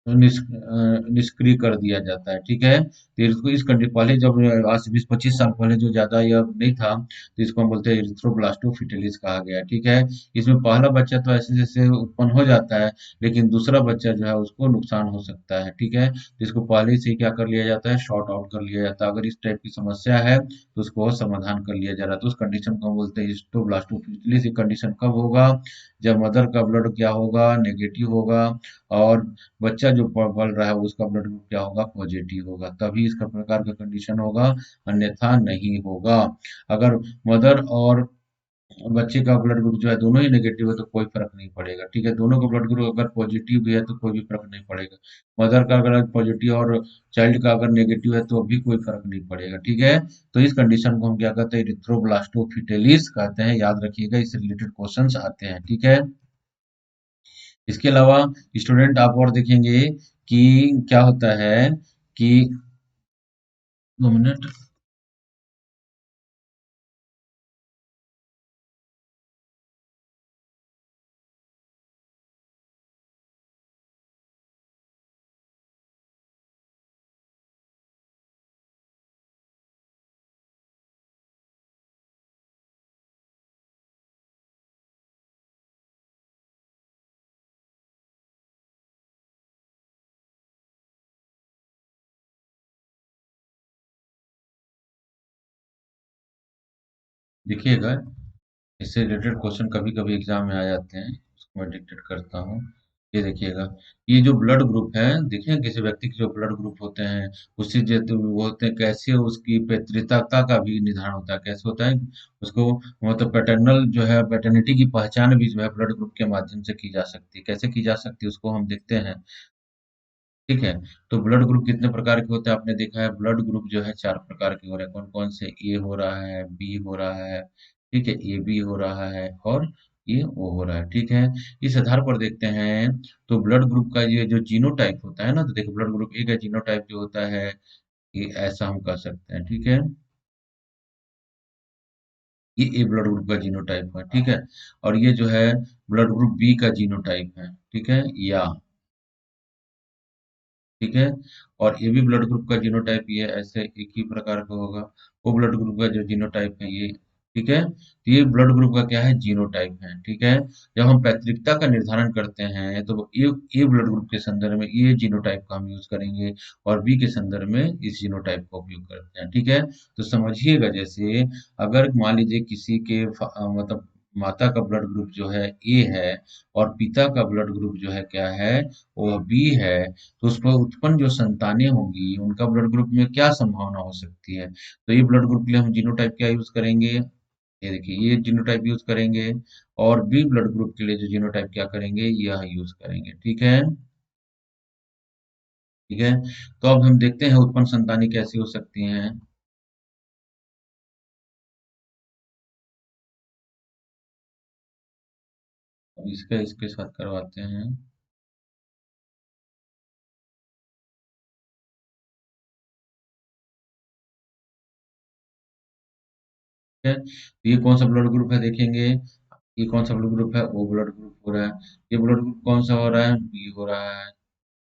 निष्क्रिय कर दिया जाता है, ठीक है। तो इसको इस कंडीशन पहले जब आज से 20-25 साल पहले जो ज्यादा यह नहीं था, तो इसको हम बोलते हैं इरिथ्रोब्लास्टोफिटिलिस कहा गया, ठीक है। इसमें पहला बच्चा तो ऐसे जैसे उत्पन्न हो जाता है, लेकिन दूसरा बच्चा जो है उसको नुकसान हो सकता है, ठीक है। तो इसको पहले से ही क्या कर लिया जाता है, शॉर्ट आउट कर लिया जाता है। अगर इस टाइप की समस्या है तो उसको समाधान कर लिया जा रहा है, तो उस कंडीशन को हम बोलते हैं इरिथ्रोब्लास्टोफिटिलिस। ये कंडीशन कब होगा, जब मदर का ब्लड क्या होगा, नेगेटिव होगा, और बच्चा जो पल रहा है उसका ब्लड ग्रुप क्या होगा, पॉजिटिव होगा, तभी इसका प्रकार का कंडीशन होगा, अन्यथा नहीं होगा। अगर मदर और बच्चे का ब्लड ग्रुप जो है दोनों ही नेगेटिव है तो कोई फर्क नहीं पड़ेगा, ठीक है। दोनों का ब्लड ग्रुप अगर पॉजिटिव भी है तो कोई भी फर्क नहीं पड़ेगा। मदर का अगर पॉजिटिव और चाइल्ड का अगर नेगेटिव है तो भी कोई फर्क नहीं पड़ेगा, ठीक है। तो इस कंडीशन को हम क्या कहते हैं, इरिथ्रोब्लास्टोफिटिलिस कहते हैं, याद रखिएगा, इससे रिलेटेड क्वेश्चंस आते हैं, ठीक है। इसके अलावा स्टूडेंट आप और देखेंगे कि क्या होता है कि 2 मिनट। देखिएगा, इससे रिलेटेड क्वेश्चन कभी कभी एग्जाम में आ जाते हैं, उसको मैं डिक्टेट करता हूँ। ये देखिएगा, ये जो ब्लड ग्रुप है, देखिए किसी व्यक्ति के जो ब्लड ग्रुप होते हैं उससे जो तो वो होते हैं, कैसे उसकी पैतृकता का भी निर्धारण होता है, कैसे होता है उसको, मतलब पैटर्नल जो है पैटर्निटी की पहचान भी जो है ब्लड ग्रुप के माध्यम से की जा सकती है। कैसे की जा सकती है उसको हम देखते हैं, ठीक है। तो ब्लड ग्रुप कितने प्रकार के होते हैं आपने देखा है, ब्लड ग्रुप जो है 4 प्रकार के हो रहे हैं। कौन कौन से, ए हो रहा है, बी हो रहा है, ठीक है, ए बी हो रहा है, और ये ओ हो रहा है, ठीक है। इस आधार पर देखते हैं, तो ब्लड ग्रुप का ये जो जीनोटाइप होता है ना, तो देखो ब्लड ग्रुप ए का जीनोटाइप जो होता है, ये ऐसा हम कह सकते हैं, ठीक है। ये ए ब्लड ग्रुप का जीनोटाइप है, ठीक है। और ये जो है ब्लड ग्रुप बी का जीनोटाइप है, ठीक है, या ठीक है। और ए बी ब्लड ग्रुप का जीनोटाइप ये ऐसे एक ही प्रकार का होगा। ओ ब्लड ग्रुप का जो जीनोटाइप है ये, ठीक है। तो ये ब्लड ग्रुप का क्या है, जीनोटाइप है, ठीक है। जब हम पैतृकता का निर्धारण करते हैं तो ए ब्लड ग्रुप के संदर्भ में ये जीनोटाइप का हम यूज करेंगे, और बी के संदर्भ में इस जीनोटाइप का उपयोग करते हैं, ठीक है। तो समझिएगा, जैसे अगर मान लीजिए किसी के मतलब माता का ब्लड ग्रुप जो है ए है, और पिता का ब्लड ग्रुप जो है क्या है, वो बी है, तो उस पर उत्पन्न जो संतानें होंगी उनका ब्लड ग्रुप में क्या संभावना हो सकती है। तो ये ब्लड ग्रुप के लिए हम जीनोटाइप क्या यूज करेंगे, ये देखिए ये जीनोटाइप यूज करेंगे। और बी ब्लड ग्रुप के लिए जो जीनोटाइप क्या करेंगे, यह यूज करेंगे, ठीक है। ठीक है। तो अब हम देखते हैं उत्पन्न संतानें कैसी हो सकती हैं। अब इसका इसके साथ करवाते हैं। ठीक है, तो ये कौन सा ब्लड ग्रुप है देखेंगे, ये कौन सा ब्लड ग्रुप है, ओ ब्लड ग्रुप हो रहा है। ये ब्लड ग्रुप कौन सा हो रहा है, बी हो रहा है।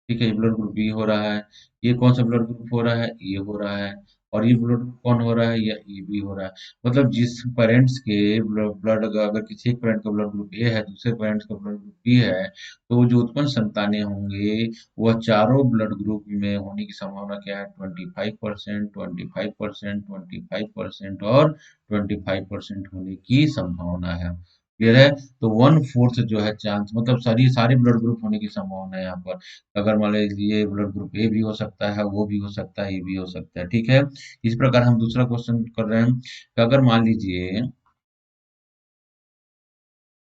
ठीक है, ये ब्लड ग्रुप बी हो रहा है। ये कौन सा ब्लड ग्रुप हो रहा है, ए हो रहा है। और ये ब्लड ग्रुप कौन हो रहा है, ये ए बी हो रहा है। मतलब जिस पेरेंट्स के ब्लड, अगर किसी एक पेरेंट का ब्लड ग्रुप ए है, दूसरे पेरेंट्स का ब्लड ग्रुप बी है, तो जो उत्पन्न संतानें होंगे वह चारों ब्लड ग्रुप में होने की संभावना क्या है, 25%, 25%, 25% और 25% होने की संभावना है। क्लियर है। तो वन फोर्थ जो है चांस, मतलब सारी सारे ब्लड ग्रुप होने की संभावना है यहाँ पर। अगर मान लीजिए ब्लड ग्रुप ए भी हो सकता है, वो भी हो सकता है, ए भी हो सकता है, ठीक है। इस प्रकार हम दूसरा क्वेश्चन कर रहे हैं कि अगर मान लीजिए,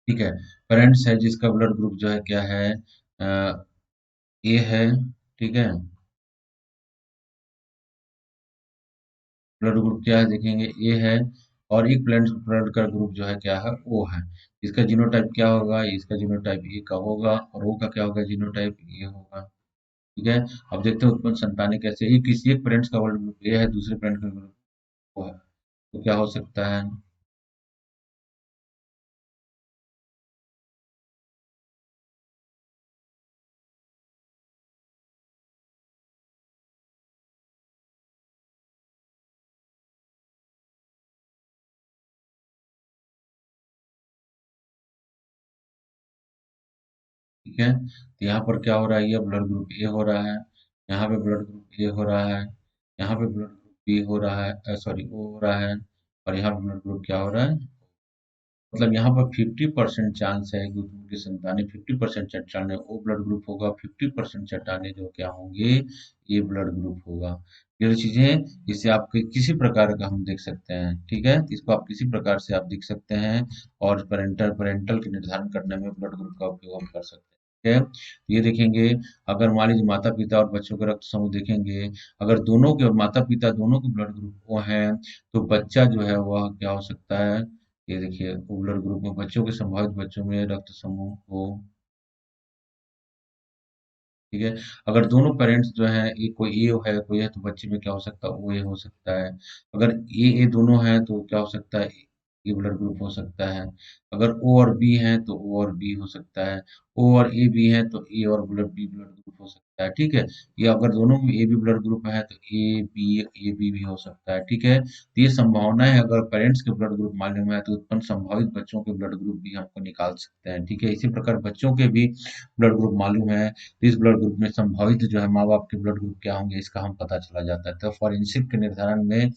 ठीक है, पेरेंट्स है जिसका ब्लड ग्रुप जो है क्या है, ए है, ठीक है। ब्लड ग्रुप क्या है देखेंगे, ए है। और एक ब्लड ब्लड का ग्रुप जो है क्या है, ओ है। इसका जीनोटाइप क्या होगा, इसका जीनोटाइप ए का होगा, और ओ का क्या होगा, जीनोटाइप ए होगा। ठीक है। अब देखते हैं उत्पन्न संतानें कैसे, ये किसी एक पेरेंट्स का ब्लड ग्रुप ए है, दूसरे पेरेंट का ग्रुप ओ है, तो क्या हो सकता है। ठीक है, तो यहाँ पर क्या हो रहा है, ये ब्लड ग्रुप ए हो रहा है, यहाँ पे ब्लड ग्रुप ए हो रहा है, यहाँ पे ब्लड ग्रुप बी हो रहा है, सॉरी ओ हो रहा है, और यहाँ पे ब्लड ग्रुप क्या हो रहा है, मतलब यहाँ पर 50% चांस है कि उनकी संतानें, 50% चट्टाने ओ ब्लड ग्रुप होगा, 50% चट्टाने जो क्या होंगे, ये ब्लड ग्रुप होगा। ये चीजें, इसे आप किसी प्रकार का हम देख सकते हैं, ठीक है, इसको आप किसी प्रकार से आप देख सकते हैं। और पेरेंटल पेरेंटल के निर्धारण करने में ब्लड ग्रुप का उपयोग हम कर सकते हैं, ठीक है। ये देखेंगे, अगर मान लीजिए माता पिता और बच्चों के रक्त समूह देखेंगे, अगर दोनों के माता पिता दोनों के ब्लड ग्रुप वो हैं, तो बच्चा जो है वह क्या हो सकता है, ये देखिए ओ ब्लड ग्रुप में बच्चों के, संभावित बच्चों में रक्त समूह हो, ठीक है। अगर दोनों पेरेंट्स जो हैं, एक कोई ए है कोई है, तो बच्चे में क्या हो सकता है, ओ ए हो सकता है। अगर ए दोनों हैं तो क्या हो सकता है, ए ब्लड ग्रुप हो सकता है। अगर ओ और बी हैं तो ओ और बी हो सकता है। ओ और ए बी है तो ए और ब्लड बी ब्लड ग्रुप हो सकता है, ठीक है। या अगर दोनों में ए बी ब्लड ग्रुप है तो ए बी भी हो सकता है, ठीक है। तो ये संभावना है, अगर पेरेंट्स के ब्लड ग्रुप मालूम है तो उत्पन्न संभावित बच्चों के ब्लड ग्रुप भी हमको निकाल सकते हैं, ठीक है। इसी प्रकार बच्चों के भी ब्लड ग्रुप मालूम है, तो इस ब्लड ग्रुप में संभावित जो है माँ बाप के ब्लड ग्रुप क्या होंगे, इसका हम पता चला जाता है। तो फॉरेंसिक के निर्धारण में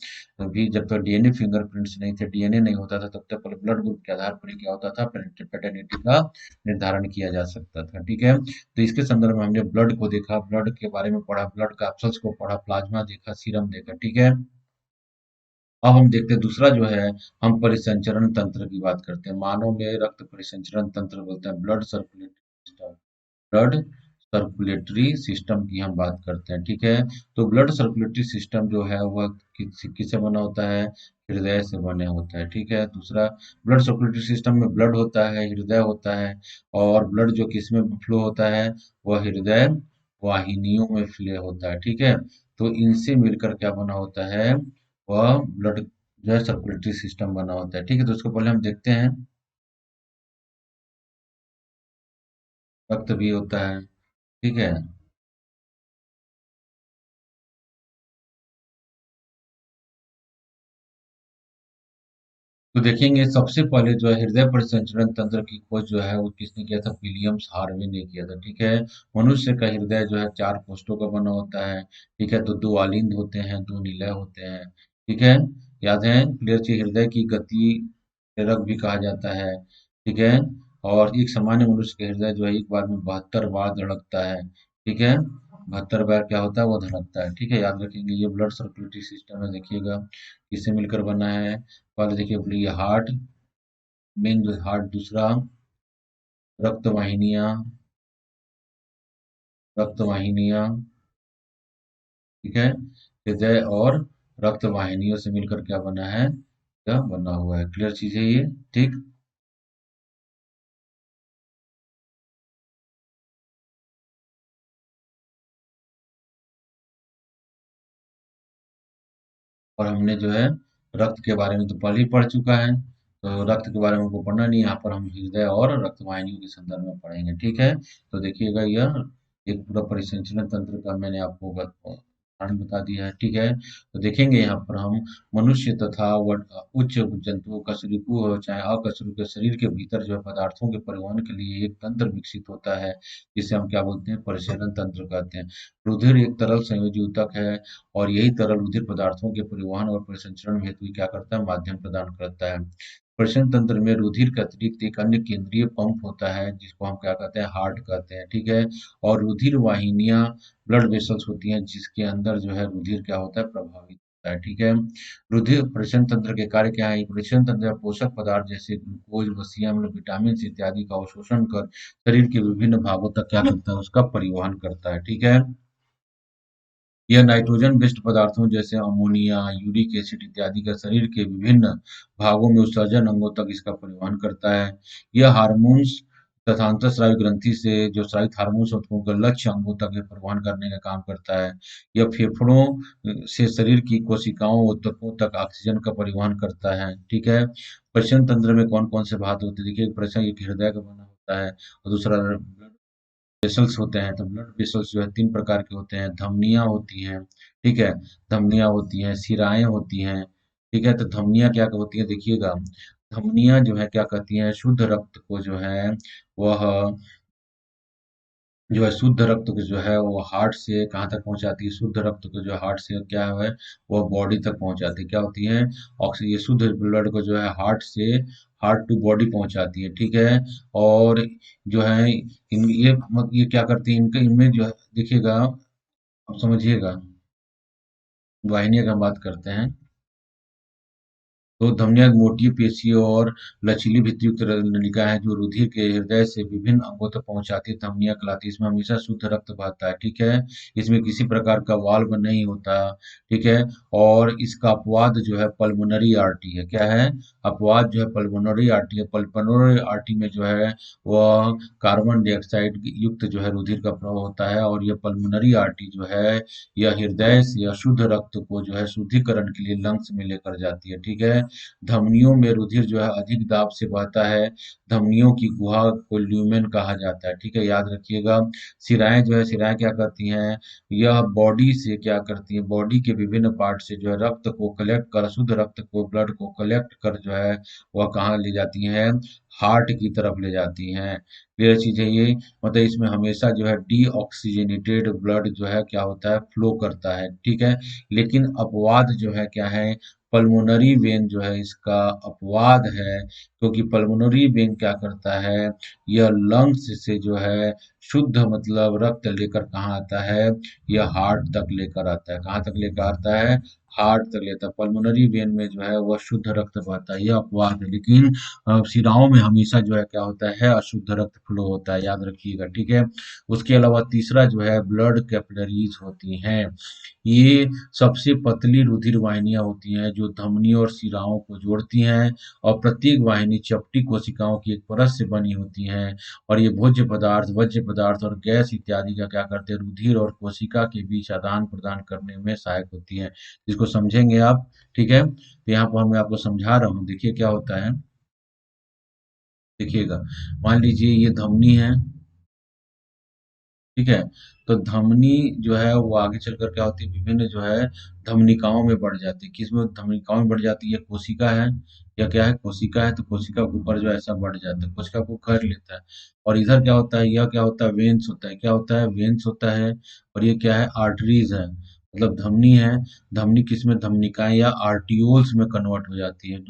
भी, जब तक डीएनए फिंगरप्रिंट्स नहीं थे, डीएनए नहीं होता था, तब तक पहले ब्लड ग्रुप के आधार पर ही क्या होता था, पैटर्निटी का निर्धारण किया जा सकता था, ठीक है। तो इसके संदर्भ में हमने ब्लड को देखा, ब्लड के बारे में पढ़ा, ब्लड कैप्सल्स को पढ़ा, प्लाज्मा देखा, सीरम देखा, ठीक है। अब हम देखते हैं दूसरा जो है, हम परिसंचरण तंत्र की बात करते हैं। मानव में रक्त परिसंचरण तंत्र बोलते हैं, blood circulatory system, blood circulatory system की हम बात करते हैं, ठीक है। तो ब्लड सर्कुलेटरी सिस्टम जो है वह किससे बना होता है, हृदय से बने होता है, ठीक है। दूसरा, ब्लड सर्कुलेटरी सिस्टम में ब्लड होता है, हृदय होता है, और ब्लड जो किसमें फ्लो होता है, वह हृदय वाहिनियों में फ्लो होता है, ठीक है। तो इनसे मिलकर क्या बना होता है, वह ब्लड जो है सर्कुलेटरी सिस्टम बना होता है, ठीक है। तो उसको पहले हम देखते हैं, रक्त भी होता है, ठीक है। तो देखेंगे सबसे पहले जो है हृदय परिसंचरण तंत्र की खोज जो है वो किसने किया था, विलियम्स हार्वे ने किया था। ठीक है, मनुष्य का हृदय जो है चार कोष्ठों का बना होता है। ठीक है, तो दो आलिंद होते हैं, दो निलय होते हैं। ठीक है, याद है क्लियर चीज, हृदय की गति प्रेरक भी कहा जाता है। ठीक है, और एक सामान्य मनुष्य का हृदय जो है एक बार में 72 बार धड़कता है। ठीक है, 72 बार क्या होता है, वो धड़कता है। ठीक है, याद रखेंगे। ये ब्लड सर्कुलेटरी सिस्टम है, देखिएगा किससे मिलकर बना है। पहले देखिए ये हार्ट, मेन जो हार्ट, दूसरा रक्तवाहिनियां, रक्तवाहिनियां। ठीक है, हृदय और रक्तवाहिनियों से मिलकर क्या बना है, क्या बना हुआ है। क्लियर चीज है ये। ठीक, और हमने जो है रक्त के बारे में तो पहले ही पढ़ चुका है, तो रक्त के बारे में हमको पढ़ना नहीं है। यहाँ पर हम हृदय और रक्तवाहिनियों के संदर्भ में पढ़ेंगे। ठीक है, तो देखिएगा यह एक पूरा परिसंचरण तंत्र का मैंने आपको उदाहरण बता दिया है। ठीक है, तो देखेंगे यहाँ पर हम मनुष्य तथा उच्च जंतुओं कशेरुकी हो चाहे अकशेरुकी के शरीर के भीतर जो है पदार्थों के परिवहन के लिए एक तंत्र विकसित होता है, जिसे हम क्या बोलते हैं, परिसंचरण तंत्र कहते हैं। रुधिर एक तरल संयोजी ऊतक है, और यही तरल रुधिर पदार्थों के परिवहन और परिसंचरण हेतु क्या करता है, माध्यम प्रदान करता है। परिसंचरण तंत्र में रुधिर के अतिरिक्त एक अन्य केंद्रीय पंप होता है, जिसको हम क्या कहते हैं, हार्ट कहते हैं। ठीक है, और रुधिर वाहिनियां ब्लड वेसल्स होती हैं, जिसके अंदर जो है रुधिर क्या होता है, प्रभावित होता है। ठीक है, रुधिर परिसंचरण तंत्र के कार्य क्या है, परिसंचरण तंत्र पोषक पदार्थ जैसे ग्लूकोज, वसीय अम्ल, विटामिन इत्यादि का अवशोषण कर शरीर के विभिन्न भागों तक क्या करता है, उसका परिवहन करता है। ठीक है, यह नाइट्रोजन बेस्ड पदार्थों जैसे अमोनिया, यूरिक एसिड इत्यादि का शरीर के विभिन्न भागों में उत्सर्जन अंगों तक इसका परिवहन करता है। यह हार्मोन्स तथा अंतःस्रावी ग्रंथि से जो स्रावित हार्मोन्स होते हैं उनका लक्ष्य अंगों तक ये परिवहन करने का काम करता है। यह फेफड़ों से शरीर की कोशिकाओं ऊतकों तक ऑक्सीजन का परिवहन करता है। ठीक है, प्रश्न तंत्र में कौन कौन से भाग होते हैं, देखिए एक प्रश्न एक हृदय का बना होता है, और दूसरा वेसल्स होते हैं। तो ब्लड वेसल्स जो है तीन प्रकार के होते हैं, धमनियां होती हैं। ठीक है, धमनियां होती हैं, शिराएं होती हैं। ठीक है, तो धमनियां क्या होती है, देखिएगा धमनियां जो है क्या कहती हैं, शुद्ध रक्त को जो है वह जो है शुद्ध रक्त को जो है वो हार्ट से कहाँ तक पहुंचाती है, शुद्ध रक्त को जो हार्ट से क्या है वो बॉडी तक पहुंचाती है। क्या होती है, ऑक्सीजन, ये शुद्ध ब्लड को जो है हार्ट से हार्ट टू बॉडी पहुंचाती है। ठीक है, और जो है ये क्या करती है, इनके इनमें जो है देखिएगा, आप समझिएगा, वाहिनियां की हम बात करते हैं। तो धमनियां मोटी पेशियों और लचीली भित्तियुक्त नलिका है जो रुधिर के हृदय से विभिन्न अंगों तक पहुंचाती है, धमनियां कहलाती है। इसमें हमेशा शुद्ध रक्त बहता है। ठीक है, इसमें किसी प्रकार का वाल्व नहीं होता। ठीक है, और इसका अपवाद जो है पल्मोनरी आर्टरी है। क्या है, अपवाद जो है पल्मोनरी आर्टरी है। पल्मोनरी आर्टरी में जो है वह कार्बन डाइऑक्साइड युक्त जो है रुधिर का प्रवाह होता है, और यह पल्मोनरी आर्टरी जो है यह हृदय से या शुद्ध रक्त को जो है शुद्धिकरण के लिए लंग्स में लेकर जाती है। ठीक है, धमनियों में रुधिर जो है अधिक दाब से बहता है। धमनियों की गुहा को ल्यूमेन कहा जाता है। ठीक है, याद रखिएगा। शिराएं जो है, शिराएं क्या करती हैं, यह बॉडी से क्या करती है, बॉडी के विभिन्न पार्ट से जो है रक्त को कलेक्ट कर, शुद्ध रक्त को, ब्लड को कलेक्ट कर जो है वह कहाँ ले जाती हैं, हार्ट की तरफ ले जाती हैं। क्लियर चीज है ये, मतलब इसमें हमेशा जो है डीऑक्सीजनेटेड ब्लड जो है क्या होता है, फ्लो करता है। ठीक है, लेकिन अपवाद जो है क्या है, पल्मोनरी वेन जो है इसका अपवाद है, क्योंकि पल्मोनरी वेन क्या करता है, यह लंग्स से जो है शुद्ध मतलब रक्त लेकर कहाँ आता है, यह हार्ट तक लेकर आता है। कहाँ तक लेकर आता है, हार्ट तक लेता है। पल्मोनरी वेन में जो है वह शुद्ध रक्त बहता है, यह अपवाद है। लेकिन शिराओं में हमेशा जो है क्या होता है, अशुद्ध रक्त फ्लो होता है, याद रखिएगा। ठीक है, उसके अलावा तीसरा जो है ब्लड कैपिलरीज होती हैं। ये सबसे पतली रुधिर वाहिनियां होती हैं जो धमनी और शिराओं को जोड़ती हैं, और प्रत्येक वाहिनी चपटी कोशिकाओं की एक परत से बनी होती हैं, और ये भोज्य पदार्थ, वज्य पदार्थ और गैस इत्यादि का क्या करते हैं, रुधिर और कोशिका के बीच आदान प्रदान करने में सहायक होती है। इसको समझेंगे आप। ठीक है, तो यहाँ पर मैं आपको समझा रहा हूँ, देखिए क्या होता है। देखिएगा, मान लीजिए ये धमनी है, ठीक है। तो धमनी जो है वो आगे चलकर क्या होती है, विभिन्न जो है धमनिकाओं में बढ़ जाती है। किसमें धमनिकाओं में बढ़ जाती है? कोशिका है या क्या है, कोशिका है, तो कोशिका के ऊपर जो है ऐसा बढ़ जाता है, कोशिका को घेर लेता है। और इधर क्या होता है, यह क्या होता है, वेन्स होता है। क्या होता है? वेन्स होता है। और ये क्या है? आर्टरीज है, मतलब धमनी है। धमनी किसमें, धमनिकाएं या आर्टियोल्स में कन्वर्ट हो जाती है।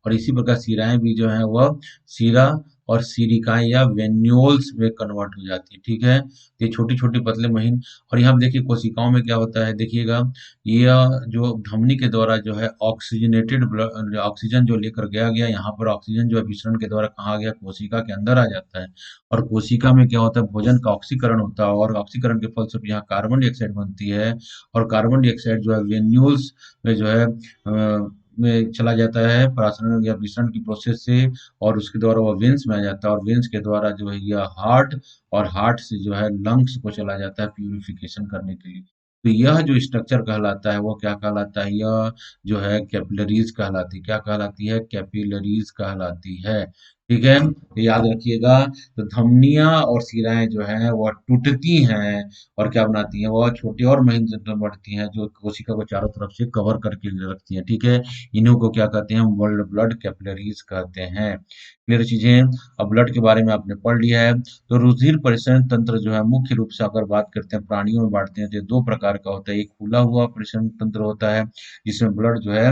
और इसी प्रकार शिराएं भी जो है वह शिरा और सिरिकाएं या वेन्यूल्स में कन्वर्ट हो जाती है। ठीक है। ये छोटी-छोटी पतले महीन। और यहाँ पे देखिए कोशिकाओं में क्या होता है, देखिएगा यह जो धमनी के द्वारा जो है ऑक्सीजनेटेड ब्लड, ऑक्सीजन जो लेकर गया गया, यहाँ पर ऑक्सीजन जो है विसरण के द्वारा कहाँ गया, कोशिका के अंदर आ जाता है। और कोशिका में क्या होता है, भोजन का ऑक्सीकरण होता है, और ऑक्सीकरण के फलस्वरूप यहाँ कार्बन डाइऑक्साइड बनती है। और कार्बन डाइऑक्साइड जो है वेन्यूल्स में जो है में चला जाता है परासरण या विसरण की प्रोसेस से। और उसके द्वारा वह वेन्स में आ जाता है, और वेन्स के द्वारा जो है यह हार्ट, और हार्ट से जो है लंग्स को चला जाता है प्यूरिफिकेशन करने के लिए। तो यह जो स्ट्रक्चर कहलाता है वो क्या कहलाता है, यह जो है कैपिलरीज कहलाती है। क्या कहलाती है? कैपिलरीज कहलाती है। ठीक है, तो याद रखिएगा। तो धमनियां और शिराएं जो है वह टूटती हैं, और क्या बनाती हैं, वह छोटी और महीन तंतु बढ़ती हैं जो कोशिका को चारों तरफ से कवर करके रखती हैं। ठीक है, इन्हीं को क्या कहते हैं, ब्लड ब्लड कैपिलरीज कहते हैं। क्लियर चीजें। अब ब्लड के बारे में आपने पढ़ लिया है। तो रुधिर परिसरण तंत्र जो है मुख्य रूप से अगर बात करते हैं प्राणियों में बांटते हैं तो ये दो प्रकार का होता है। एक खुला हुआ परिसरण तंत्र होता है जिसमें ब्लड जो है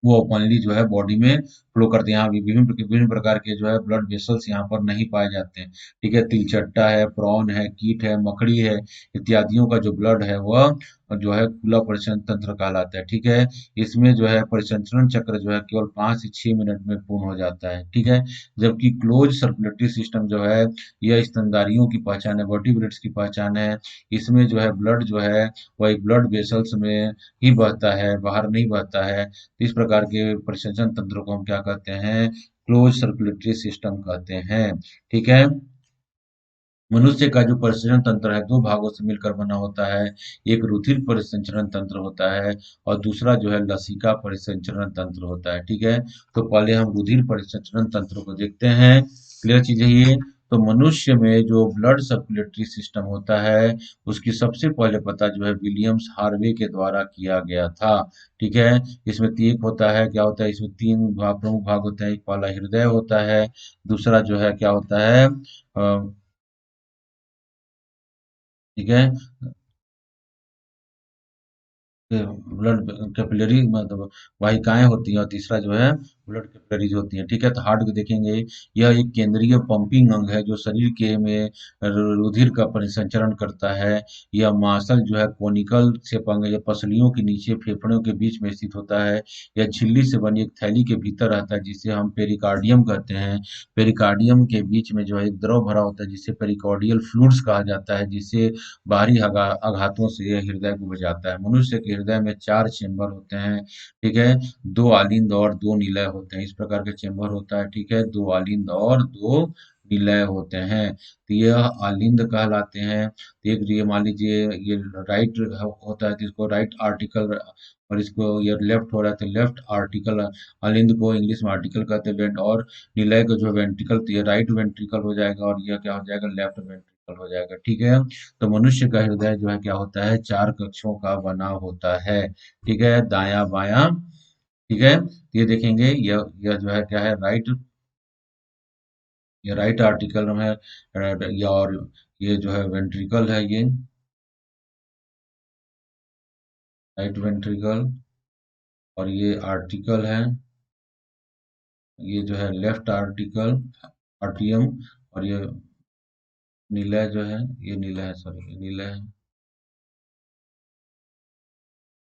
वो ओपनली जो है बॉडी में फ्लो करते हैं। यहाँ विभिन्न विभिन्न प्रकार के जो है ब्लड वेसल्स यहाँ पर नहीं पाए जाते हैं। ठीक है, तिलचट्टा है, प्रॉन है, कीट है, मकड़ी है, इत्यादियों का जो ब्लड है वह जो है खुला परिसंचरण तंत्र कहलाता है। ठीक है, इसमें जो है परिसंचरण चक्र जो है केवल 5 से 6 मिनट में पूर्ण हो जाता है। ठीक है, जबकि क्लोज सर्कुलेटरी सिस्टम जो है यह स्तनधारियों की पहचान है, वर्टिब्रेट्स की पहचान है। इसमें जो है ब्लड जो है वही ब्लड वेसल्स में ही बहता है, बाहर नहीं बहता है। इस प्रकार के परिसंचरण तंत्र को हम क्या कहते हैं, क्लोज सर्कुलेटरी सिस्टम कहते हैं। ठीक है। मनुष्य का जो परिसंचरण तंत्र है दो भागों से मिलकर बना होता है। एक रुधिर परिसंचरण तंत्र होता है, और दूसरा जो है लसिका परिसंचरण तंत्र होता है। ठीक है, तो पहले हम रुधिर परिसंचरण तंत्र को देखते हैं। क्लियर चीज है ये। तो मनुष्य में जो ब्लड सर्कुलेटरी सिस्टम होता है उसकी सबसे पहले पता जो है विलियम्स हार्वे के द्वारा किया गया था। ठीक है, इसमें तीन होता है, क्या होता है, इसमें तीन भाग, प्रमुख भाग होते हैं। एक पहला हृदय होता है, दूसरा जो है क्या होता है, ठीक है, ब्लड कैपिलरी मतलब वाहिकाएं होती हैं, और तीसरा जो है ब्लड कैपिलरीज होती हैं। ठीक है, तो हार्ट को देखेंगे। यह एक केंद्रीय पंपिंग अंग है जो शरीर के में रुधिर का परिसंचरण करता है। यह मासल जो है कोनिकल से पंग या पसलियों के नीचे फेफड़ों के बीच में स्थित होता है। यह झिल्ली से बनी एक थैली के भीतर रहता है जिसे हम पेरिकार्डियम कहते हैं। पेरिकार्डियम के बीच में जो है एक द्रव भरा होता है जिसे पेरिकार्डियल फ्लूइड्स कहा जाता है, जिससे बाहरी आघातों से यह हृदय को बचाता है। मनुष्य के हृदय में 4 चेम्बर होते हैं। ठीक है, दो आलिंद और दो निलय होते हैं। इस प्रकार के चेम्बर होता है। ठीक है, दो आलिंद और दो निलय होते हैं। तो यह आलिंद कहलाते हैं। तो एक ये मान लीजिए ये राइट होता है तो इसको राइट आर्टिकल, और इसको ये लेफ्ट हो रहा है तो लेफ्ट आर्टिकल। आलिंद को इंग्लिश में आर्टिकल कहते हैं। और निलय को जो वेंट्रिकल, तो ये राइट वेंट्रिकल हो जाएगा, और यह क्या हो जाएगा, लेफ्ट वेंट्रिकल हो जाएगा। ठीक है, तो मनुष्य का हृदय जो है क्या होता है, 4 कक्षों का बना होता है। ठीक है, दायां बायां। ठीक है, ये देखेंगे, यह जो है क्या है, राइट, ये राइट आर्टिकल है, और ये जो है वेंट्रिकल है, ये राइट वेंट्रिकल। और ये आर्टिकल है, ये जो है लेफ्ट आर्टिकल, आर्टियम। और ये नीला जो है, ये नीला है, सॉरी ये नीला है,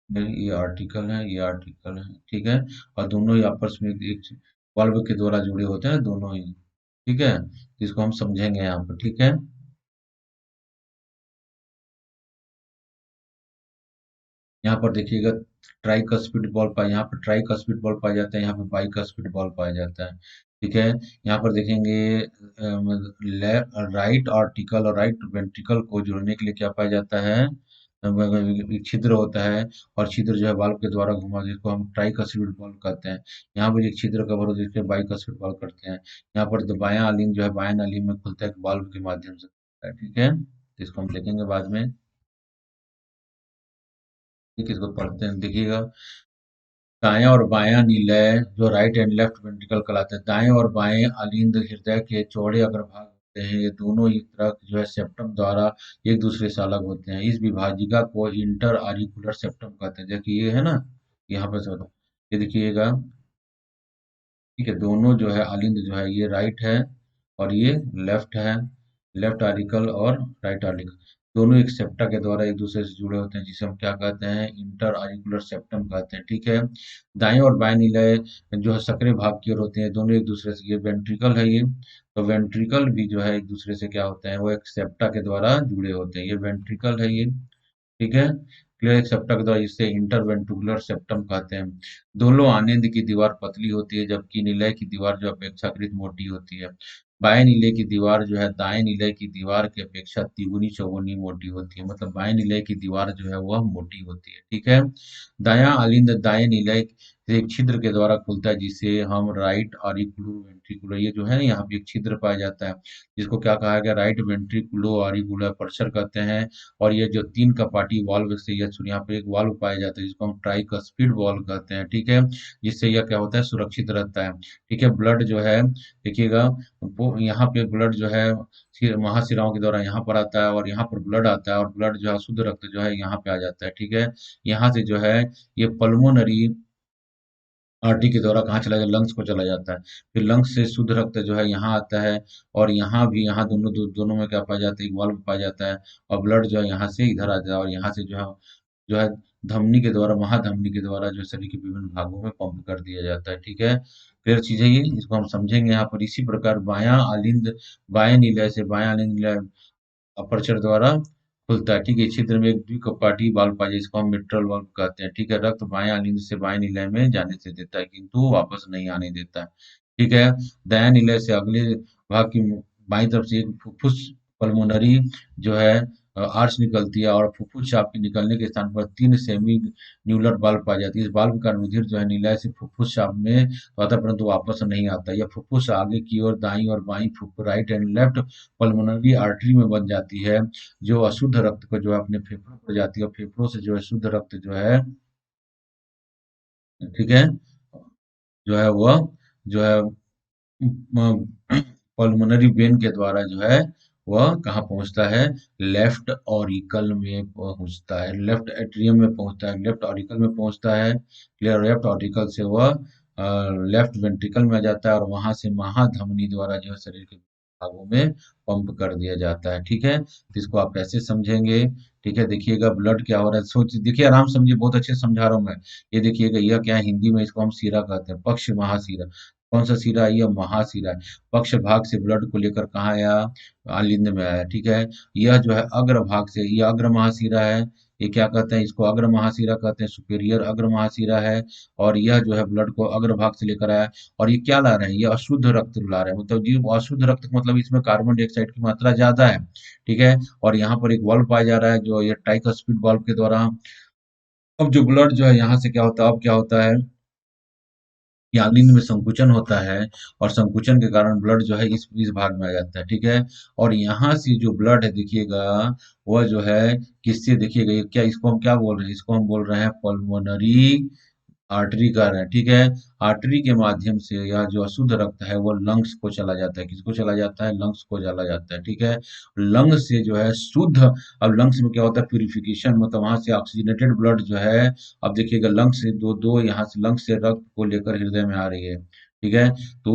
नहीं ये आर्टिकल है, ये आर्टिकल है। ठीक है, और दोनों ही आपस में एक बल्ब के द्वारा जुड़े होते हैं दोनों ही। ठीक है, इसको हम समझेंगे यहाँ पर। ठीक है, यहाँ पर देखिएगा ट्राइकस्पिड बॉल पाए, यहाँ पर ट्राइकस्पिड बॉल पाया जाता है, यहाँ पे बाइकस्पिड बॉल पाया जाता है। ठीक है, यहाँ पर देखेंगे राइट आर्टिकल और राइट वेंट्रिकल को जोड़ने के लिए क्या पाया जाता है, एक छिद्र होता है। और छिद्र जो है वाल्व के द्वारा घुमा, जिसको हम ट्राइकस्पिड बॉल कहते हैं। यहाँ पर एक छिद्र कवर होता है जिसके बाइकस्पिड बॉल करते हैं। यहाँ पर बायां अलिंद जो है बायां नली में खुलता है वाल्व के माध्यम से खुलता है। ठीक है, तो इसको हम देखेंगे बाद में। ठीक है, इसको पढ़ते हैं, देखिएगा। दायां और बायां निलय, जो राइट एंड लेफ्ट वेंट्रिकल कहलाते हैं, दाएं और बाएं अलिंद हृदय के चौड़े अग्रभाग होते हैं। ये दोनों ही तरफ जो है सेप्टम द्वारा एक दूसरे से अलग होते हैं। इस विभाजिका को इंटर आरिकुलर सेप्टम कहते हैं। देखिए ये है ना, यहाँ पे से ये देखिएगा। ठीक है, दोनों जो है अलिंद जो है ये राइट है और ये लेफ्ट है। लेफ्ट आर्टिकल और राइट आर्टिकल दोनों एक सेप्टा के द्वारा एक दूसरे से जुड़े होते हैं, जिसे हम क्या कहते हैं, इंटर आर्टिकुलर सेप्टम कहते हैं। ठीक है, दाएं और बाएं निलय जो है सक्रिय भाग की ओर होते हैं, दोनों एक दूसरे से, ये वेंट्रिकल है ये, तो वेंट्रिकल भी जो है एक दूसरे से क्या होते हैं, वो एक सेप्टा के द्वारा जुड़े होते हैं। ये वेंट्रिकल है ये। ठीक है, क्लियर, एक सेप्टा के द्वारा, जिससे इंटरवेंट्रिकुलर सेप्टम कहते हैं। दोनों आनंद की दीवार पतली होती है, जबकि निलय की दीवार जो अपेक्षाकृत मोटी होती है। बाएं नीले की दीवार जो है दाएं नीले की दीवार की अपेक्षा तिगुनी चौगुनी मोटी होती है, मतलब बाएं नीले की दीवार जो है वह मोटी होती है। ठीक है, दायां अलिंद दाएं नीले से एक छिद्र के द्वारा खुलता है, जिसे हम राइट ऑरिकुलर वेंट्रिकुलर, ये जो है ना यहाँ पे एक छिद्र पाया जाता है, जिसको क्या कहा गया, राइट वेंट्रिकुलो ऑरिकुलर अपर्चर कहते हैं। और ये जो तीन कपाटी वाल्व से यह यहाँ पे एक वाल्व पाया जाता है, जिसको हम ट्राइकस्पिड वाल्व कहते हैं। ठीक है, जिससे यह क्या होता है, सुरक्षित रहता है। ठीक है, ब्लड जो है देखिएगा, वो यहाँ पे ब्लड जो है महाशिराओं के द्वारा यहाँ पर आता है, और यहाँ पर ब्लड आता है, और ब्लड जो है शुद्ध रक्त जो है यहाँ पे आ जाता है। ठीक है, यहाँ से जो है ये पल्मोनरी आर्टरी के द्वारा कहाँ चला जाता है, लंग्स को चला जाता है। फिर लंग्स से शुद्ध रक्त जो है यहाँ आता है, और यहाँ भी, यहाँ दोनों में क्या पाया जाता है, एक वाल्व पाया जाता है, और ब्लड जो है यहाँ से इधर आ जाता है, और यहाँ से जो है धमनी के द्वारा, महाधमनी के द्वारा जो है शरीर के विभिन्न भागों में पंप कर दिया जाता है। ठीक है, क्लियर चीज है ये, इसको हम समझेंगे यहाँ पर। इसी प्रकार बायां नीलय से बायां अलिंद अपर्चर द्वारा खुलता है। ठीक है, इस छिद्र में एक द्विकपाटी वाल्व पाया जाता है, जिसको हम मिट्रल वाल्व कहते हैं। ठीक है, रक्त बाएं अलिंद से बाएं निलय में जाने से देता है, किंतु वापस नहीं आने देता है। ठीक है, दायां निलय से अगले भाग की बाईं तरफ से एक फुफ्फुस पल्मोनरी जो है आर्च निकलती है, और फुफ्फुस चाप के निकलने के स्थान पर तीन सेमी न्यूलर बाल्व पाई जाती है। इस बाल्व का रुधिर जो है निलय से फुफ्फुस चाप में आता है, परंतु वापस नहीं आता। यह फुफ्फुस आगे की ओर दाईं और बाईं फुफ्फुस, right and left pulmonary artery में बन जाती है, जो अशुद्ध रक्त को जो है अपने फेफड़ों पर जाती है, और फेफड़ों से जो है शुद्ध रक्त जो है, ठीक है, जो है वह जो है पल्मोनरी वेन के द्वारा जो है वह कहाँ पहुंचता है, लेफ्ट ऑरिकल में पहुंचता है, लेफ्ट एट्रियम में पहुंचता है, लेफ्ट ऑरिकल में पहुंचता है। क्लियर, लेफ्ट ऑरिकल से वह लेफ्ट वेंट्रिकल में आ जाता है, और वहां से महाधमनी द्वारा जो है शरीर के भागों में पंप कर दिया जाता है। ठीक है, तो इसको आप कैसे समझेंगे। ठीक है, देखिएगा ब्लड क्या हो रहा है, सोच देखिए, आराम से समझिए, बहुत अच्छे से समझा रहा हूँ मैं। ये देखिएगा, यह क्या है, हिंदी में इसको हम सीरा कहते हैं, पक्ष महासीरा। कौन सा सीरा है, यह महासीरा है। पक्ष भाग से ब्लड को लेकर कहाँ आया, आलिंद में आया। ठीक है, यह जो है अग्र भाग से, यह अग्र महासीरा है, ये क्या कहते हैं, इसको अग्र महासीरा कहते हैं, सुपेरियर अग्र महासीरा है। और यह जो है ब्लड को अग्र भाग से लेकर आया, और ये क्या ला रहे हैं, ये अशुद्ध रक्त ला रहे हैं, मतलब जी अशुद्ध रक्त मतलब इसमें कार्बन डाइऑक्साइड की मात्रा ज्यादा है। ठीक है, और यहाँ पर एक वाल्व पाया जा रहा है, जो ये ट्राइकस्पिड वाल्व के द्वारा। अब जो ब्लड जो है यहाँ से क्या होता है, अब क्या होता है, याग्निन में संकुचन होता है, और संकुचन के कारण ब्लड जो है इस भाग में आ जाता है। ठीक है, और यहाँ से जो ब्लड है देखिएगा, वह जो है किससे, देखिएगा ये क्या, इसको हम क्या बोल रहे हैं, इसको हम बोल रहे हैं पल्मोनरी आर्टरी कर रहे हैं। ठीक है, आर्टरी के माध्यम से यह जो अशुद्ध रक्त है वो लंग्स को चला जाता है, किसको चला जाता है, लंग्स को चला जाता है। ठीक है, लंग्स से जो है शुद्ध, अब लंग्स में क्या होता है, प्यूरिफिकेशन, मतलब वहां से ऑक्सीजनेटेड ब्लड जो है, अब देखिएगा लंग्स से दो दो यहाँ से लंग्स से रक्त को लेकर हृदय में आ रही है। ठीक है, तो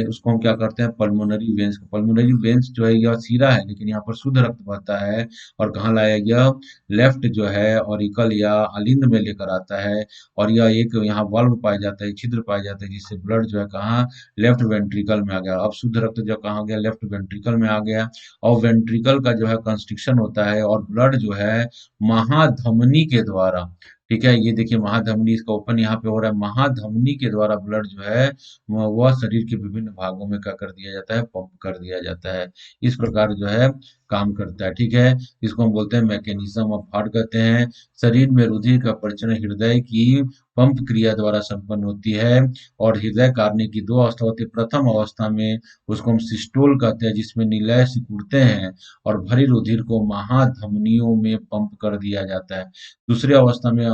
उसको हम क्या करते हैं, पल्मोनरी वेन्स, पल्मोनरी वेन्स जो है यह सीरा है, लेकिन यहाँ पर शुद्ध रक्त बहता है, और कहाँ लाया, यह लेफ्ट जो है ऑरिकल या अलिंद में लेकर आता है, और यह एक यहाँ वाल्व पाया जाता है, छिद्र पाया जाता है, जिससे ब्लड जो है कहाँ, लेफ्ट वेंट्रिकल में आ गया। अब शुद्ध रक्त जो कहाँ गया, लेफ्ट वेंट्रिकल में आ गया, और वेंट्रिकल का जो है कंस्ट्रिक्शन होता है, और ब्लड जो है महाधमनी के द्वारा, ठीक है, ये देखिए महाधमनी, इसका ओपन यहाँ पे हो रहा है, महाधमनी के द्वारा ब्लड जो है वह शरीर के विभिन्न भागों में क्या कर दिया जाता है, पंप कर दिया जाता है। इस प्रकार जो है काम करता है। ठीक है, इसको हम बोलते हैं मैकेनिज्म ऑफ हार्ट कहते हैं। शरीर में रुधिर का परिचलन हृदय की पंप क्रिया द्वारा संपन्न होती है। और हृदय कार्य की दो अवस्था होती है। प्रथम अवस्था में उसको हम सिस्टोल कहते हैं, जिसमें निलय सिकुड़ते हैं और भरी रुधिर को महाधमनियों में पंप कर दिया जाता है। दूसरी अवस्था में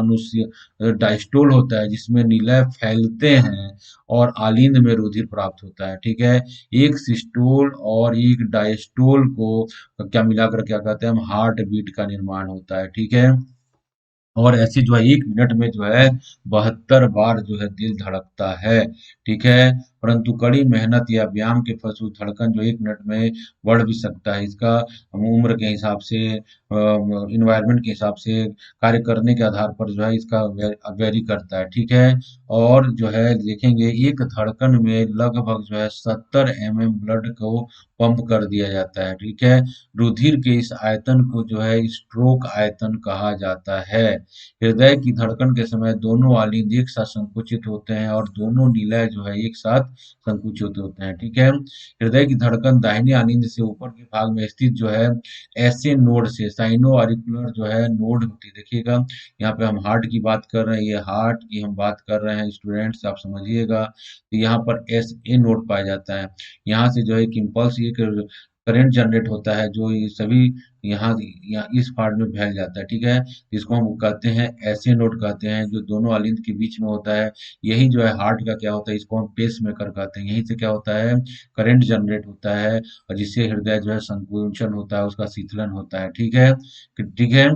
डायस्टोल होता है, जिसमें निलय फैलते हैं और आलिंद में रुधिर प्राप्त होता है। ठीक है, एक सिस्टोल और एक डायस्टोल को क्या मिलाकर क्या कहते हैं हम, हार्ट बीट का निर्माण होता है। ठीक है, और ऐसे जो है 1 मिनट में जो है 72 बार जो है दिल धड़कता है। ठीक है, परंतु कड़ी मेहनत या व्यायाम के फलस्वरूप धड़कन जो 1 मिनट में बढ़ भी सकता है। इसका हम उम्र के हिसाब से, इन्वायरमेंट के हिसाब से, कार्य करने के आधार पर जो है इसका वेरी करता है। ठीक है, और जो है देखेंगे एक धड़कन में लगभग जो है 70 mm ब्लड को पंप कर दिया जाता है। ठीक है, रुधिर के इस आयतन को जो है स्ट्रोक आयतन कहा जाता है। हृदय की धड़कन के समय दोनों आलिंद एक साथ संकुचित होते हैं और दोनों निलय जो है एक साथ संकुचित होते हैं। ठीक है, हृदय की धड़कन दाहिने आलिंद से ऊपर के भाग में स्थित जो है ऐसे नोड से, साइनो ऑरिकुलर जो है नोड होती है। देखिएगा, यहाँ पे हम हार्ट की बात कर रहे हैं, ये हार्ट की हम बात कर रहे हैं स्टूडेंट्स, आप समझिएगा। तो यहाँ पर एस ए नोड पाया जाता है। यहाँ से जो है एक इम्पल्स, एक करंट जनरेट होता है, जो ये सभी यहाँ यहाँ इस पार्ट में फैल जाता है। ठीक है, इसको हम कहते हैं ऐसे नोड कहते हैं, जो दोनों अलिंद के बीच में होता है। यही जो है हार्ट का क्या होता है, इसको हम पेस मेकर कहते हैं। यहीं से क्या होता है, करंट जनरेट होता है और जिससे हृदय जो है संकुचन होता है, उसका शीतलन होता है। ठीक है, ठीक है,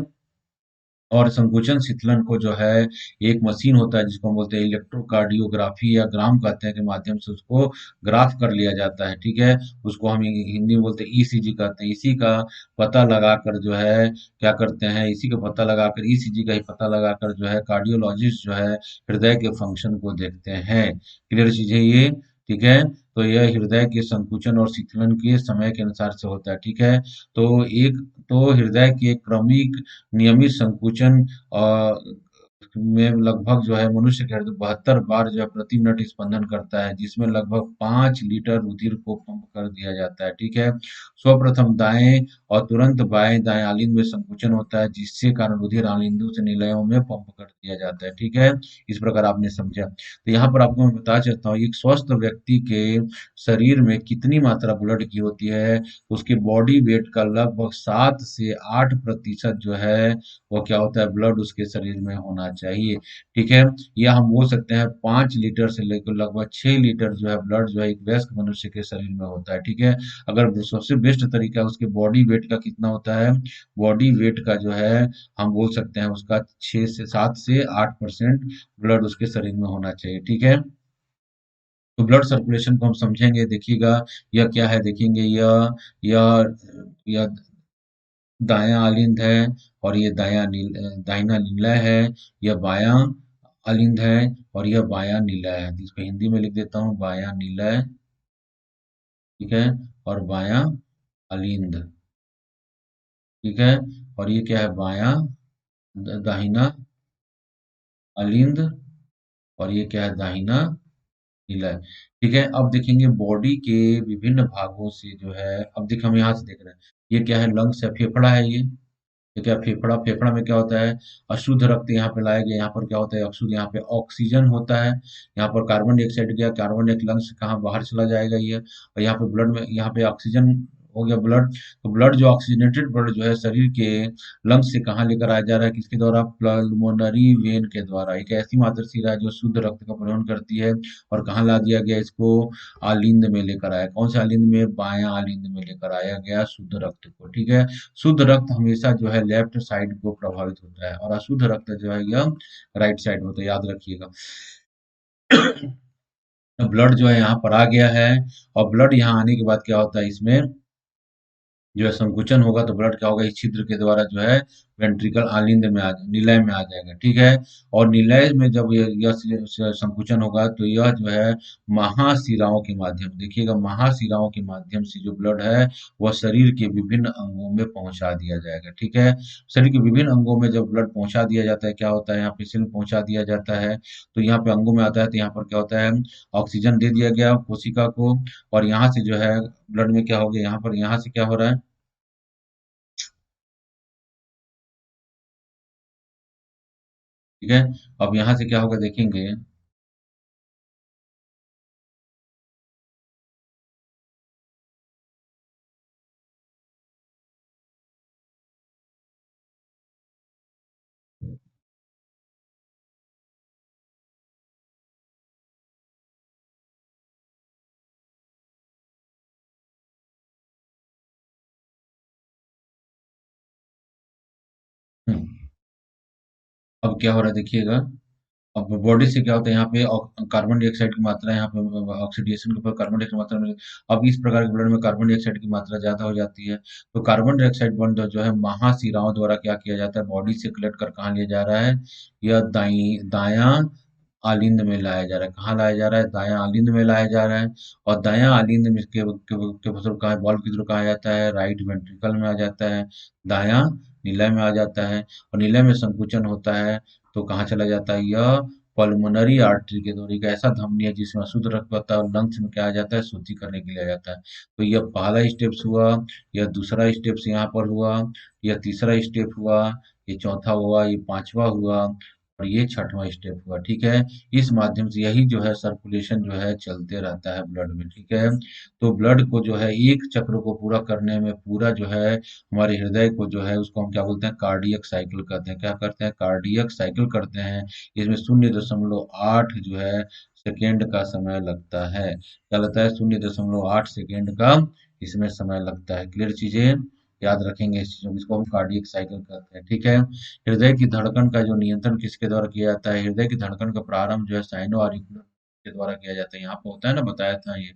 और संकुचन शीतलन को जो है एक मशीन होता है, जिसको हम बोलते हैं इलेक्ट्रोकार्डियोग्राफी या ग्राम कहते हैं, के माध्यम से उसको ग्राफ कर लिया जाता है। ठीक है, उसको हम हिंदी में बोलते हैं ईसीजी कहते हैं। इसी का पता लगाकर जो है क्या करते हैं, इसी का पता लगाकर, ईसीजी का ही पता लगाकर जो है कार्डियोलॉजिस्ट जो है हृदय के फंक्शन को देखते हैं। क्लियर चीज है ये। ठीक है, तो यह हृदय के संकुचन और शीतलन के समय के अनुसार से होता है। ठीक है, तो एक तो हृदय के क्रमिक नियमित संकुचन में लगभग जो है मनुष्य के हृदय 72 बार जो है प्रति मिनट स्पंदन करता है, जिसमें लगभग 5 लीटर रुधिर को पंप कर दिया जाता है। ठीक है, सर्वप्रथम दाएं और तुरंत बाएं दाएं आलिंद में संकुचन होता है, जिससे कारण रुधिर आलिंदों से निलयों में पंप कर दिया जाता है। ठीक है, इस प्रकार आपने समझा। तो यहाँ पर आपको मैं बता चाहता हूँ, एक स्वस्थ व्यक्ति के शरीर में कितनी मात्रा ब्लड की होती है, उसके बॉडी वेट का लगभग 7 से 8% जो है वो क्या होता है, ब्लड उसके शरीर में होना चाहिए। ठीक है, या हम बोल सकते हैं 5 लीटर से लेकर लगभग 6 लीटर जो है ब्लड जो है एक वयस्क मनुष्य के शरीर में होता है। ठीक है, अगर सबसे बेस्ट तरीका उसके बॉडी वेट का कितना होता है, बॉडी वेट का जो है हम बोल सकते हैं उसका 7 से 8% ब्लड उसके शरीर में होना चाहिए। ठीक है, तो ब्लड सर्कुलेशन को हम समझेंगे। देखिएगा, यह क्या है, देखेंगे यह दायां आलिंद है और ये दाहिना निलय है। यह बायां आलिंद है और यह बायां निलय है। इसको हिंदी में लिख देता हूँ, बायां निलय। ठीक है, और बायां आलिंद। ठीक है, और ये क्या है, बायां दाहिना आलिंद, और ये क्या है, दाहिना निलय। ठीक है, अब देखेंगे बॉडी के विभिन्न भागों से जो है, अब देख हम यहाँ से देख रहे हैं, ये क्या है, लंग्स है, फेफड़ा है ये क्या, फेफड़ा, फेफड़ा में क्या होता है, अशुद्ध रक्त यहाँ पे लाया गया, यहाँ पर क्या होता है, अशुद्ध, यहाँ पे ऑक्सीजन होता है, यहाँ पर कार्बन डाइऑक्साइड गया, कार्बन डाइऑक्साइड लंग्स से कहाँ बाहर चला जाएगा ये, और यहाँ पे ब्लड में, यहाँ पे ऑक्सीजन हो गया ब्लड। तो ब्लड जो ऑक्सीजनेटेड ब्लड जो है शरीर के लंग्स से कहाँ लेकर आया जा रहा है, किसके द्वारा, पल्मोनरी वेन के द्वारा। एक ऐसी मात्रा है जो शुद्ध रक्त का परिवहन करती है, और कहाँ ला दिया गया इसको, आलिंद में लेकर आया। कौन से आलिंद में, बायां आलिंद में लेकर आया गया शुद्ध रक्त को। ठीक है, शुद्ध रक्त हमेशा जो है लेफ्ट साइड को प्रभावित होता है, और अशुद्ध रक्त जो है यह राइट साइड होता है, याद रखिएगा। ब्लड जो है यहाँ पर आ गया है, और ब्लड यहाँ आने के बाद क्या होता है, इसमें जो है संकुचन होगा, तो ब्लड क्या होगा, इस छिद्र के द्वारा जो है वेंट्रिकल आलिंद में निलय में आ जाएगा। ठीक है, और निलय में जब यह संकुचन होगा, तो यह जो है महाशिराओं के माध्यम, देखिएगा महाशिराओं के माध्यम से जो ब्लड है वह शरीर के विभिन्न अंगों में पहुंचा दिया जाएगा। ठीक है, शरीर के विभिन्न अंगों में जब ब्लड पहुंचा दिया जाता है, क्या होता है, यहाँ पे सेल पहुंचा दिया जाता है, तो यहाँ पे अंगों में आता है, तो यहाँ पर क्या होता है, ऑक्सीजन दे दिया गया कोशिका को, और यहाँ से जो है ब्लड में क्या हो गया, यहाँ पर, यहाँ से क्या हो रहा है, ठीक है। अब यहाँ से क्या होगा देखेंगे। हम्म, अब क्या हो रहा है देखिएगा। अब बॉडी से क्या होता है, यहाँ पे कार्बन डाइऑक्साइड की मात्रा, यहाँ पे ऑक्सीडेशन के ऊपर कार्बन डाइऑक्साइड की मात्रा में, अब इस प्रकार के ब्लड में कार्बन डाइऑक्साइड की मात्रा ज्यादा हो जाती है। तो कार्बन डाइऑक्साइड बॉन्ड जो है महाशिराओं द्वारा क्या किया जाता है, बॉडी से कलेक्ट कर कहाँ लिया जा रहा है, यह दाई दायां आलिंद में लाया जा रहा है। कहाँ लाया जा रहा है, दायां आलिंद में लाया जा रहा है। और दायां आलिंद में के थ्रू कहाँ, बॉल के थ्रू कहाँ आ जाता है, राइट वेंट्रिकल में आ जाता है। दायां नीला में आ जाता है, और नीला में संकुचन होता है तो कहाँ चला जाता है, यह पल्मोनरी आर्टरी के द्वारा। एक ऐसा धमनी है जिसमें अशुद्ध रक्त होता है और लंग्स में क्या आ जाता है, शुद्धि करने के लिए आ जाता है। तो यह पहला स्टेप्स हुआ, यह दूसरा स्टेप्स यहाँ पर हुआ, यह तीसरा स्टेप हुआ, ये चौथा हुआ, ये पांचवा हुआ, और ये छठवां स्टेप हुआ। ठीक है। इस माध्यम से यही जो है सर्कुलेशन जो है चलते रहता है ब्लड में। ठीक है। तो ब्लड को जो है एक चक्र को पूरा करने में, पूरा जो है हमारे हृदय को जो है उसको हम क्या बोलते हैं, कार्डियक साइकिल कहते हैं। क्या करते हैं, कार्डियक साइकिल करते हैं। इसमें 0.8 जो है सेकेंड का समय लगता है। क्या लगता है, 0.8 सेकेंड का इसमें समय लगता है। क्लियर चीजें याद रखेंगे इस चीजों को, इसको हम कार्डियक साइकिल कहते हैं। ठीक है। हृदय की धड़कन का जो नियंत्रण किसके द्वारा किया जाता है, हृदय की धड़कन का प्रारंभ जो है साइनो ऑरिकुलर के द्वारा किया जाता है। यहाँ पे होता है ना, बताया था ये।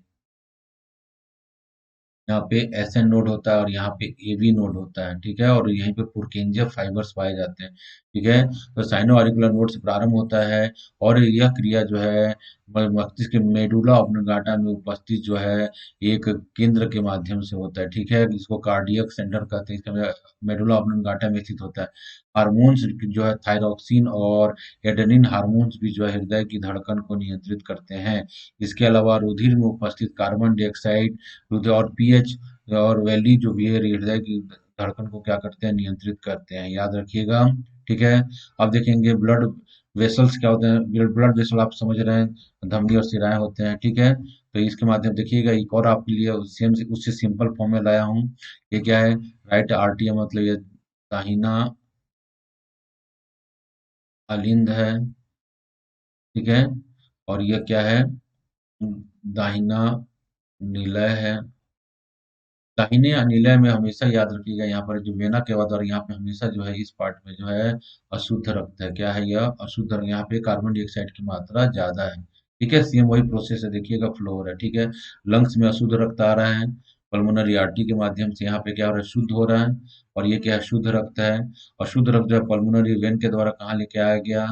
यहाँ पे एस एन नोड होता है और यहाँ पे ए बी नोड होता है। ठीक है। और यहीं पे पुरकेंजिया फाइबर्स पाए जाते हैं। ठीक है। तो साइनो ऑरिकुलर नोड से प्रारंभ होता है, और यह क्रिया जो है मस्तिष्क के मेडुला ऑब्लिंगाटा में उपस्थित जो है एक केंद्र के माध्यम से होता है। ठीक है। इसको कार्डियक सेंटर कहते हैं, इसका मेडुला ऑब्लिंगाटा में स्थित होता है। हार्मोन्स जो है थायरॉक्सिन और एडेनिन हार्मोन्स भी जो है हृदय की धड़कन को नियंत्रित करते हैं। इसके अलावा रुधिर में उपस्थित कार्बन डाइऑक्साइड, रुधिर और पीएच और वैली जो भी है हृदय की धड़कन को क्या करते हैं, नियंत्रित करते हैं। याद रखिएगा। ठीक है। अब देखेंगे ब्लड वेसल्स क्या होते हैं। ब्लड ब्लड वेसल आप समझ रहे हैं, धमनी और शिराएं होते हैं। ठीक है। तो इसके माध्यम देखिएगा, एक और आपके लिए सेम उससे सिंपल फॉर्म में लाया हूँ। ये क्या है, राइट आर्टियम, मतलब ये दाहिना अलिंद है। ठीक है। और ये क्या है, दाहिना निलय है। दाहिने अनिलय में हमेशा याद रखिएगा, यहाँ पर जो वेना के बाद और यहाँ पे हमेशा जो है इस पार्ट में जो है अशुद्ध रक्त है। क्या है, यह अशुद्ध रक्त, यहाँ पे कार्बन डाइऑक्साइड की मात्रा ज्यादा है। ठीक है। सेम वही प्रोसेस है, देखिएगा फ्लो हो रहा है। ठीक है। लंग्स में अशुद्ध रक्त आ रहा है, पल्मोनरी आर्टरी के माध्यम से यहाँ पे क्या हो रहा है, शुद्ध हो रहा है। और ये क्या है, शुद्ध रक्त है। और शुद्ध रक्त जो है पल्मोनरी वेन के द्वारा कहाँ लेके आया गया,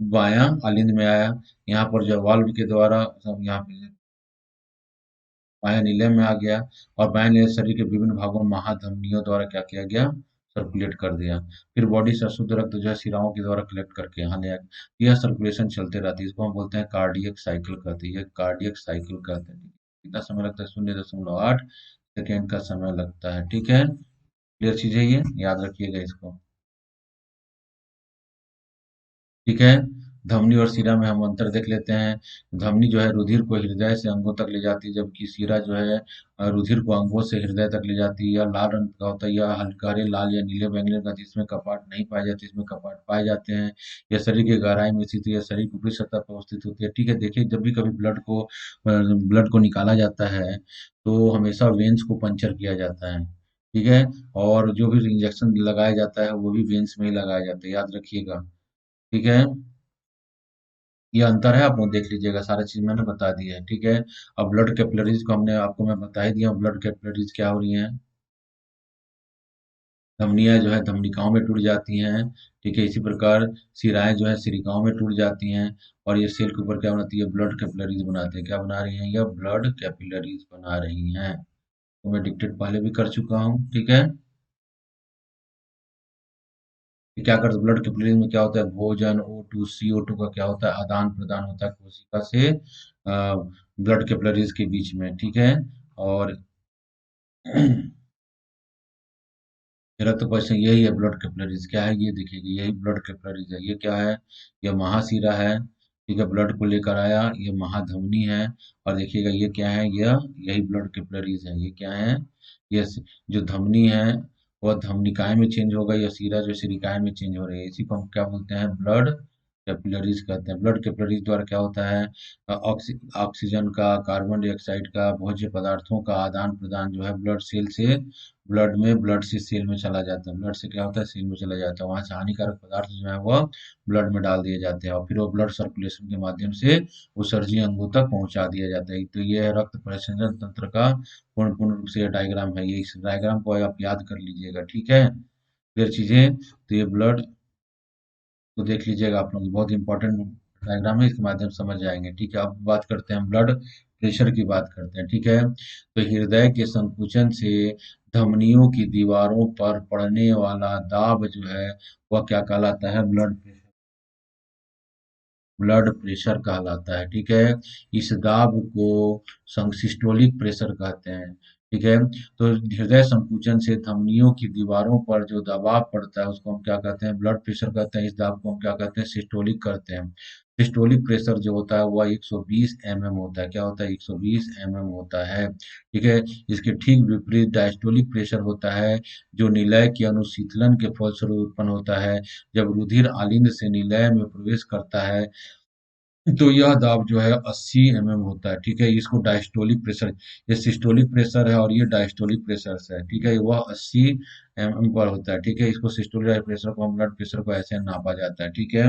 बायां अलिंद में आया। यहाँ पर जो वाल्व के द्वारा सब यहाँ पे बायां नीले में आ गया। और बायां नीले शरीर के विभिन्न भागों में महाधमनियों द्वारा क्या किया गया, सर्कुलेट कर दिया। फिर बॉडी से अशुद्ध रक्त जो है शिराओं के द्वारा कलेक्ट करके यहाँ ले आया। यह सर्कुलेशन चलते रहती है, इसको हम बोलते हैं कार्डियक साइकिल कहते हैं। ये कार्डियक साइकिल कहते हैं। कितना समय लगता है, 0.8 सेकेंड का समय लगता है। ठीक है। क्लियर चीज है ये, याद रखिएगा इसको। ठीक है। धमनी और शिरा में हम अंतर देख लेते हैं। धमनी जो है रुधिर को हृदय से अंगों तक ले जाती है, जबकि शिरा जो है रुधिर को अंगों से हृदय तक ले जाती है। यह लाल रंग का होता है, यह हल्का हरे लाल या नीले बैंगनी का, जिसमें कपाट नहीं पाए जाते, इसमें कपाट पाए जाते हैं। यह शरीर की गहराई में स्थित है, यह शरीर की ऊपरी सतह पर अवस्थित होती है। ठीक है। देखिए, जब भी कभी ब्लड को निकाला जाता है तो हमेशा वेन्स को पंचर किया जाता है। ठीक है। और जो भी इंजेक्शन लगाया जाता है वो भी वेन्स में ही लगाया जाता है, याद रखिएगा। ठीक है। ये अंतर है, आप लोग देख लीजिएगा, सारा चीज मैंने बता दिया है। ठीक है। अब ब्लड कैपिलरीज को हमने आपको मैं बता ही दिया, ब्लड कैपिलरीज क्या हो रही हैं। धमनियां जो है धमनिकाओं में टूट जाती हैं। ठीक है। इसी प्रकार शिराएं जो है सिरिकाओं में टूट जाती हैं। और ये सेल के ऊपर क्या बनाती है, ब्लड कैपिलरीज बनाते हैं। क्या बना रही हैं, यह ब्लड कैपिलरीज बना रही हैं। तो मैं डिक्टेट पहले भी कर चुका हूँ। ठीक है। ये क्या करते, ब्लड कैपिलरीज में क्या होता है, भोजन O2 CO2 का क्या होता है, आदान प्रदान होता है कोशिका से ब्लड कैपिलरीज के बीच में। ठीक है। और रक्त परिसर यही है, ब्लड कैपिलरीज क्या है, ये देखिएगा, यही ब्लड कैपिलरीज है। ये क्या है, ये महाशिरा है, ठीक है, ब्लड को लेकर आया, ये महाधमनी है। और देखिएगा ये क्या है, यही ब्लड कैपिलरीज है। ये क्या है, ये जो धमनी है वह धमनिकाय में चेंज हो गई, और शिरा जो सिरिकाय में चेंज हो रही है। इसी को हम क्या बोलते हैं, ब्लड कैपिलरीज कहते हैं। ब्लड कैपिलरीज द्वारा क्या होता है, ऑक्सीजन का, कार्बन डाइऑक्साइड का, भोज्य पदार्थों का आदान प्रदान जो है ब्लड सेल से ब्लड से सेल में चला जाता है। ब्लड से क्या होता है, सेल में चला जाता है। वहां से हानिकारक पदार्थ जो है वह ब्लड में डाल दिए जाते हैं, और फिर वो ब्लड सर्कुलेशन के माध्यम से विसर्जी अंगों तक पहुंचा दिया जाता है। तो ये है रक्त परिसंचरण तंत्र का पूर्ण पूर्ण रूप से ये डायग्राम है। ये इस डायग्राम को आप याद कर लीजिएगा, ठीक है, क्लियर चीजें। तो ये ब्लड को देख लीजिएगा आप लोग, बहुत इंपॉर्टेंट डायग्राम है, इसके माध्यम से समझ जाएंगे, ठीक है। अब बात करते हैं, ब्लड प्रेशर की बात करते हैं, ठीक है। तो हृदय के संकुचन से धमनियों की दीवारों पर पड़ने वाला दाब जो है वह क्या कहलाता है, ब्लड प्रेशर कहलाता है, ठीक है। इस दाब को सिस्टोलिक प्रेशर कहते हैं, ठीक है। तो हृदय संकुचन से धमनियों की दीवारों पर जो दबाव पड़ता है उसको हम क्या कहते हैं, ब्लड प्रेशर कहते हैं। इस दाब को हम क्या कहते हैं, सिस्टोलिक करते हैं। सिस्टोलिक प्रेशर जो होता है वह 120 mm होता है। क्या होता है, 120 mm होता है, ठीक है। इसके ठीक विपरीत डायस्टोलिक प्रेशर होता है, जो निलय के अनुशीतलन के फलस्वरूप उत्पन्न होता है। जब रुधिर आलिंद से निलय में प्रवेश करता है तो यह दाब जो है 80 mm होता है, ठीक है। इसको डायस्टोलिक प्रेशर, ये सिस्टोलिक प्रेशर है और ये डायस्टोलिक प्रेशर है, ठीक है। वह 80 mm पर होता है, ठीक है। इसको सिस्टोलिक प्रेशर को, हम ब्लड प्रेशर को ऐसे नापा जाता है, ठीक है।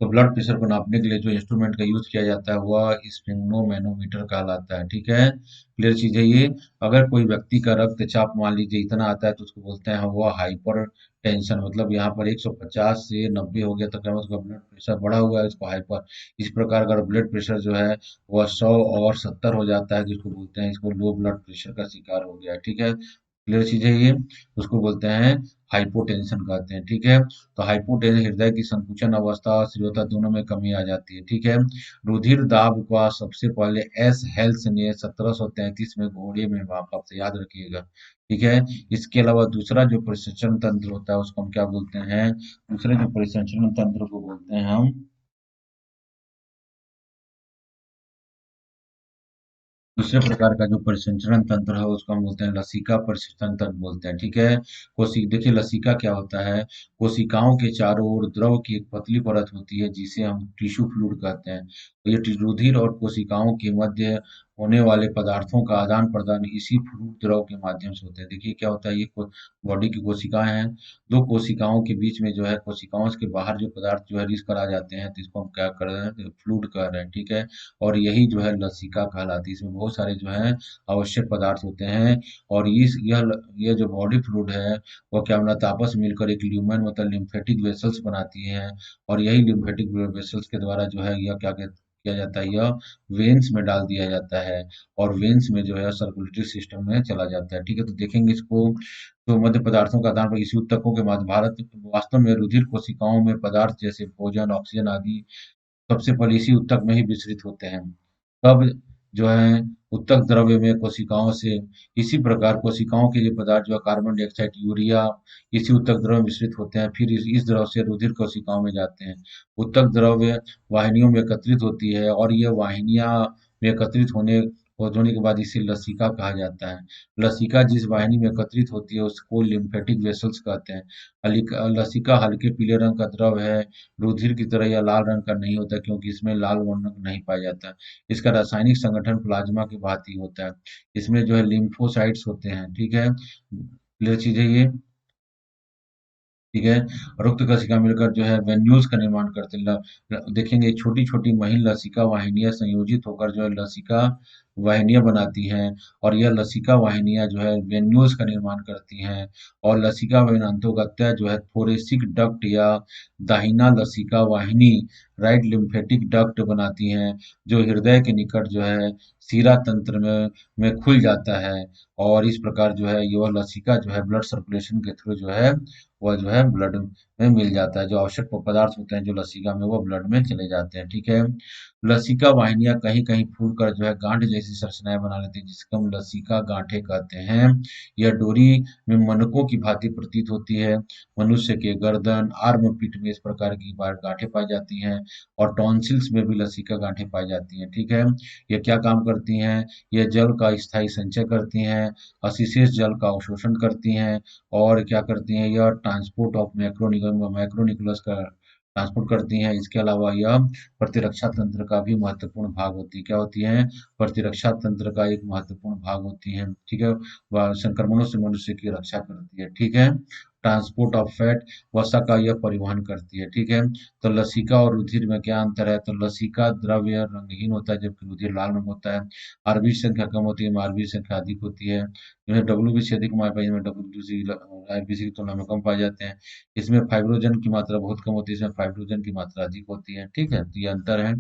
तो ब्लड प्रेशर को नापने के लिए जो इंस्ट्रूमेंट का यूज किया जाता है वह स्फिग्नोमेनोमीटर कहलाता है, ठीक है, क्लियर चीज है ये। अगर कोई व्यक्ति का रक्तचाप मान लीजिए इतना आता है तो उसको बोलते हैं वह हाइपर टेंशन, मतलब यहाँ पर 150 से 90 हो गया तो क्या मतलब ब्लड प्रेशर बढ़ा हुआ है, उसको हाइपर। इस प्रकार अगर ब्लड प्रेशर जो है वह 100 और 70 हो जाता है, जिसको बोलते हैं, इसको लो ब्लड प्रेशर का शिकार हो गया है, ठीक है, क्लियर चीज है ये। उसको बोलते हैं हाइपोटेंशन कहते हैं, ठीक है। तो हाइपोटेंशन हृदय की संकुचन अवस्था और स्थिरता दोनों में कमी आ जाती है, ठीक है। रुधिर दाब का सबसे पहले एस हेल्स ने 1733 में घोड़े में मापा, आपसे याद रखिएगा, ठीक है। इसके अलावा दूसरा जो परिसंचरण तंत्र होता है उसको हम क्या बोलते हैं, दूसरे जो परिसंचरण तंत्र को बोलते हैं हम, दूसरे प्रकार का जो परिसंचरण तंत्र है उसको हम बोलते हैं लसिका परिसंचरण तंत्र बोलते हैं, ठीक है। देखिए लसिका क्या होता है, कोशिकाओं के चारों ओर द्रव की एक पतली परत होती है जिसे हम टिश्यू फ्लूइड कहते हैं। तो ये रुधिर और कोशिकाओं के मध्य होने वाले पदार्थों का आदान प्रदान इसी फ्लूइड द्रव के माध्यम से होता है। देखिए क्या होता है, ये बॉडी की कोशिकाएं हैं, दो कोशिकाओं के बीच में जो है, कोशिकाओं के बाहर जो पदार्थ जो है रिलीज करा जाते हैं तो इसको हम क्या कर रहे हैं, फ्लूइड कह रहे हैं, ठीक है। और यही जो है लसिका कहलाती है। इसमें बहुत सारे जो है आवश्यक पदार्थ होते हैं, और ये जो बॉडी फ्लूइड है वो क्या बनाता है, आपस में मिलकर एक ल्यूमेन मतलब लिम्फेटिक वेसल्स बनाती है। और यही लिम्फेटिक वेसल्स के द्वारा जो है यह किया जाता है, यह वेन्स में डाल दिया जाता है, और वेन्स में जो है सर्कुलेटरी सिस्टम में चला जाता है, ठीक है। तो देखेंगे इसको, तो मध्य पदार्थों का आदान प्रदान इसी ऊतकों के माध्यम, भारत वास्तव में रुधिर कोशिकाओं में पदार्थ जैसे भोजन, ऑक्सीजन आदि सबसे पहले इसी ऊतक में ही विसरित होते हैं। तब जो है ऊतक द्रव्य में कोशिकाओं से, इसी प्रकार कोशिकाओं के लिए पदार्थ जो है कार्बन डाइऑक्साइड, यूरिया इसी ऊतक द्रव्य में मिश्रित होते हैं, फिर इस द्रव से रुधिर कोशिकाओं में जाते हैं। ऊतक द्रव्य वाहिनियों में एकत्रित होती है, और ये वाहिनियां में एकत्रित होने के बाद इसे लसिका कहा जाता है। लसिका जिस वाहिनी में एकत्रित होती है उसको लिम्फेटिक वेसल्स कहते हैं। लसिका हल्के पीले रंग का द्रव है, रुधिर की तरह यह लाल रंग का नहीं होता क्योंकि इसमें लाल वर्णक नहीं पाया जाता। इसका रासायनिक संगठन प्लाज्मा की भांति होता है। इसमें जो है लिम्फोसाइट्स होते हैं, ठीक है, क्लियर चीज है ये, ठीक है। और उक्त कोशिका मिलकर जो है वेन्यूल्स का निर्माण करते हैं। देखेंगे छोटी छोटी महीन लसिका वाहिनियां संयोजित होकर जो है लसिका वाहिनियां बनाती हैं, और यह लसिका वाहिनियां जो है वेन्यूल्स का निर्माण करती हैं। और लसिका वेन अंतोगत्या जो है थोरेसिक डक्ट या दाहिना लसिका वाहिनी राइट लिम्फेटिक डक्ट बनाती हैं, जो हृदय के निकट जो है सीरा तंत्र में खुल जाता है। और इस प्रकार जो है यह लसिका जो है ब्लड सर्कुलेशन के थ्रू जो है वह जो है ब्लड में मिल जाता है। जो आवश्यक पदार्थ होते हैं जो लसिका में, वो ब्लड में चले जाते हैं। ठीक है। लसिका वाहिनियां कहीं कहीं फूल कर जो है गांठ जैसी संरचनाएं बना लेती हैं, जिसको हम लसिका गांठें कहते हैं। यह डोरी में मनकों की भांति प्रतीत होती है। मनुष्य के गर्दन, आर्म, पीठ में इस प्रकार की गांठें पाई जाती हैं, और टॉन्सिल्स में भी लसिका गांठें पाई जाती हैं। ठीक है। ये क्या काम करती हैं? ये जल का स्थायी संचय करती हैं, अशिशेष जल का अवशोषण करती हैं, और क्या करती हैं, यह ट्रांसपोर्ट ऑफ मैक्रोनिकुलस का ट्रांसपोर्ट करती हैं। इसके अलावा यह प्रतिरक्षा तंत्र का भी महत्वपूर्ण भाग होती है। क्या होती है? प्रतिरक्षा तंत्र का एक महत्वपूर्ण भाग होती है। ठीक है। वह संक्रमणों से मनुष्य की रक्षा करती है। ठीक है। ट्रांसपोर्ट ऑफ फैट, वसा का यह परिवहन करती है। ठीक है। तो लसिका और रुधिर में क्या अंतर है? तो लसिका द्रव्य रंगहीन होता है, जबकि रुधिर लाल रंग होता है। आरबी संख्या कम होती है, आरबी संख्या अधिक होती है। जिन्हें डब्ल्यूबीसी अधिक मात्रा पाई, जिसमें डब्ल्यूबीसी आरबीसी की तुलना में कम पाए जाते हैं। इसमें फाइब्रोजन की मात्रा बहुत कम होती है, इसमें फाइब्रोजन की मात्रा अधिक होती है। ठीक है। तो ये अंतर है।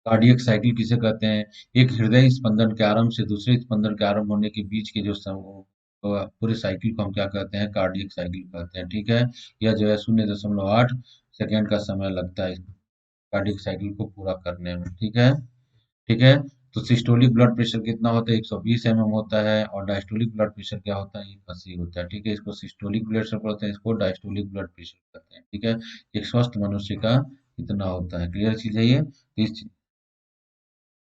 कार्डियक साइकिल किसे कहते हैं? एक हृदय स्पंदन के आरंभ से दूसरे स्पंदन के आरंभ होने के बीच के जो पूरे साइकिल को हम क्या कहते हैं? कार्डियक साइकिल कहते हैं। ठीक है। यह जो है 0.8 सेकेंड का समय लगता है कार्डियक साइकिल को पूरा करने में। ठीक है। ठीक है। तो सिस्टोलिक ब्लड प्रेशर कितना होता है? 120 mm होता है। और डायस्टोलिक ब्लड प्रेशर क्या होता है? 180 होता है। ठीक है। इसको सिस्टोलिक ब्लड प्रेशर बोलते हैं, इसको डायस्टोलिक ब्लड प्रेशर कहते हैं। ठीक है। एक स्वस्थ मनुष्य का कितना होता है? क्लियर चीज है ये।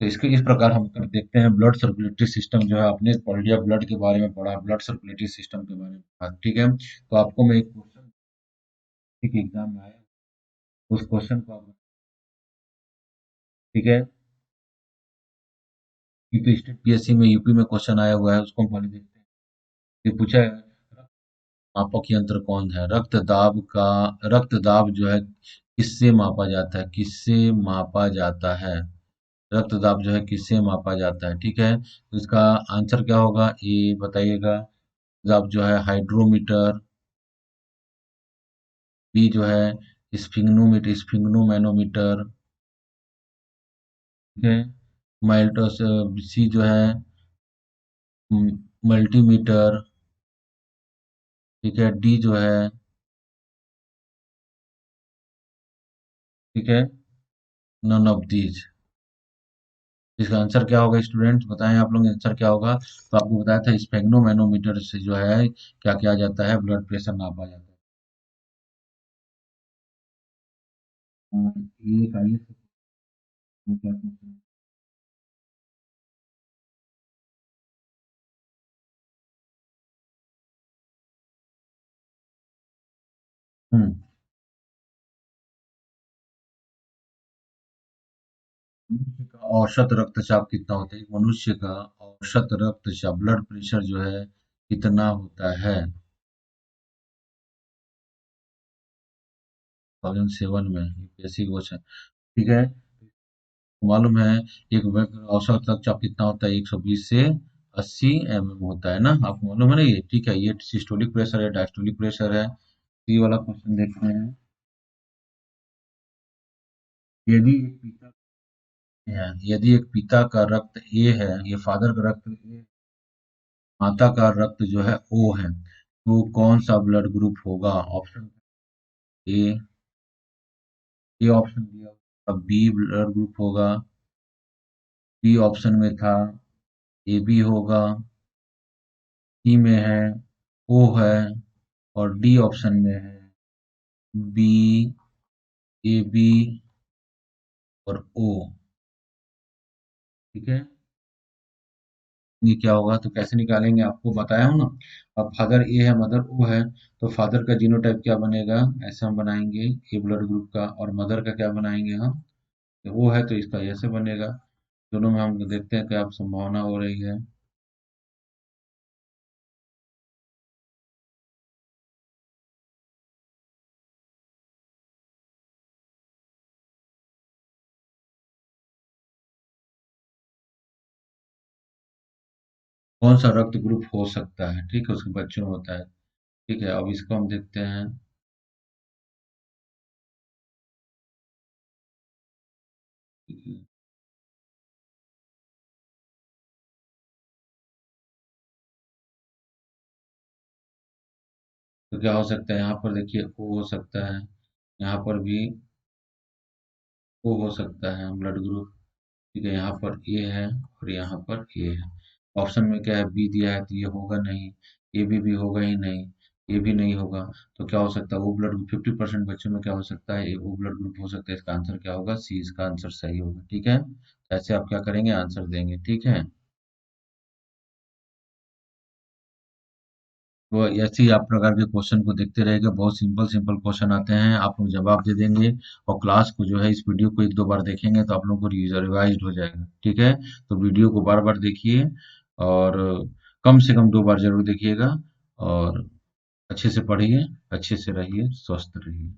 तो इसके इस प्रकार हम कर देखते हैं ब्लड सर्कुलेटरी सिस्टम जो है। आपने पढ़ लिया ब्लड के बारे में, पढ़ा ब्लड सर्कुलेटरी सिस्टम के बारे में पढ़ा। ठीक है। तो आपको मैं एक क्वेश्चन एक एग्जाम में आया, उस क्वेश्चन को आप, ठीक है, यूपी स्टेट पीएससी में, यूपी में क्वेश्चन आया हुआ है, उसको हम पहले देखते हैं। ये पूछा है, मापक यंत्र कौन है? रक्त दाब जो है किससे मापा जाता है? किससे मापा जाता है? रक्त दाब जो है किससे मापा जाता है? ठीक है। तो इसका आंसर क्या होगा, ये बताइएगा। दाब जो है हाइड्रोमीटर, बी जो है स्फिग्नोमैनोमीटर, ठीक है। माइल्टोस, सी जो है मल्टीमीटर, ठीक है। डी जो है, ठीक है, नन ऑफ दीज। इसका आंसर क्या होगा स्टूडेंट, बताएं आप लोग आंसर क्या होगा। तो आपको बताया था स्फेग्नोमैनोमीटर से जो है क्या किया जाता है? ब्लड प्रेशर नापा जाता है। ये एक आइए क्या पूछते हैं। हम्म। मनुष्य का औसत रक्तचाप कितना होता है? मनुष्य का औसत रक्तचाप, ब्लड प्रेशर जो है कितना होता है? 2007 में यूपीएससी क्वेश्चन। ठीक है। मालूम है एक व्यक्ति का औसत रक्तचाप कितना होता है? 120 से 80 mm होता है ना, आपको मालूम है ना ये। ठीक है। ये सिस्टोलिक प्रेशर है, डायस्टोलिक प्रेशर है। ये वाला क्वेश्चन देखते हैं। यदि एक पिता यदि एक पिता का रक्त ए है, ये फादर का रक्त ए, माता का रक्त जो है ओ है, तो कौन सा ब्लड ग्रुप होगा? ऑप्शन ए, ए ऑप्शन दिया, बी ब्लड ग्रुप होगा, बी ऑप्शन में था, ए बी होगा, सी में है, ओ है, और डी ऑप्शन में है, बी, ए बी और ओ। ठीक है। ये क्या होगा? तो कैसे निकालेंगे, आपको बताया हूँ ना। अब फादर ए है, मदर ओ है, तो फादर का जीनोटाइप क्या बनेगा? ऐसे हम बनाएंगे ए ब्लड ग्रुप का, और मदर का क्या बनाएंगे हम? तो ओ है तो इसका ऐसे बनेगा। दोनों में हम देखते हैं क्या संभावना हो रही है। कौन सा रक्त ग्रुप हो सकता है? ठीक है, उसके बच्चों में होता है। ठीक है। अब इसको हम देखते हैं। तो क्या हो सकता है यहाँ पर, देखिए ओ हो सकता है, यहाँ पर भी ओ हो सकता है ब्लड ग्रुप। ठीक है, यहाँ पर ए है और यहाँ पर ए है। ऑप्शन में क्या है, बी दिया है तो ये होगा नहीं, ए भी होगा ही नहीं, ये भी नहीं होगा। तो क्या हो सकता है, ओ ब्लड ग्रुप 50% बच्चों में क्या हो सकता है, ओ ब्लड ग्रुप हो सकता है। इसका आंसर क्या होगा, सी इसका आंसर सही होगा। ठीक है, तो ऐसे आप क्या करेंगे, आंसर देंगे। ठीक है, तो ऐसे ही आप प्रकार के क्वेश्चन को देखते रहेगा, बहुत सिंपल सिंपल क्वेश्चन आते हैं, आप लोग जवाब दे देंगे। और क्लास को जो है, इस वीडियो को एक दो बार देखेंगे तो आप लोगों को रिवाइज हो जाएगा। ठीक है, तो वीडियो को बार बार देखिए, और कम से कम दो बार जरूर देखिएगा, और अच्छे से पढ़िए, अच्छे से रहिए, स्वस्थ रहिए।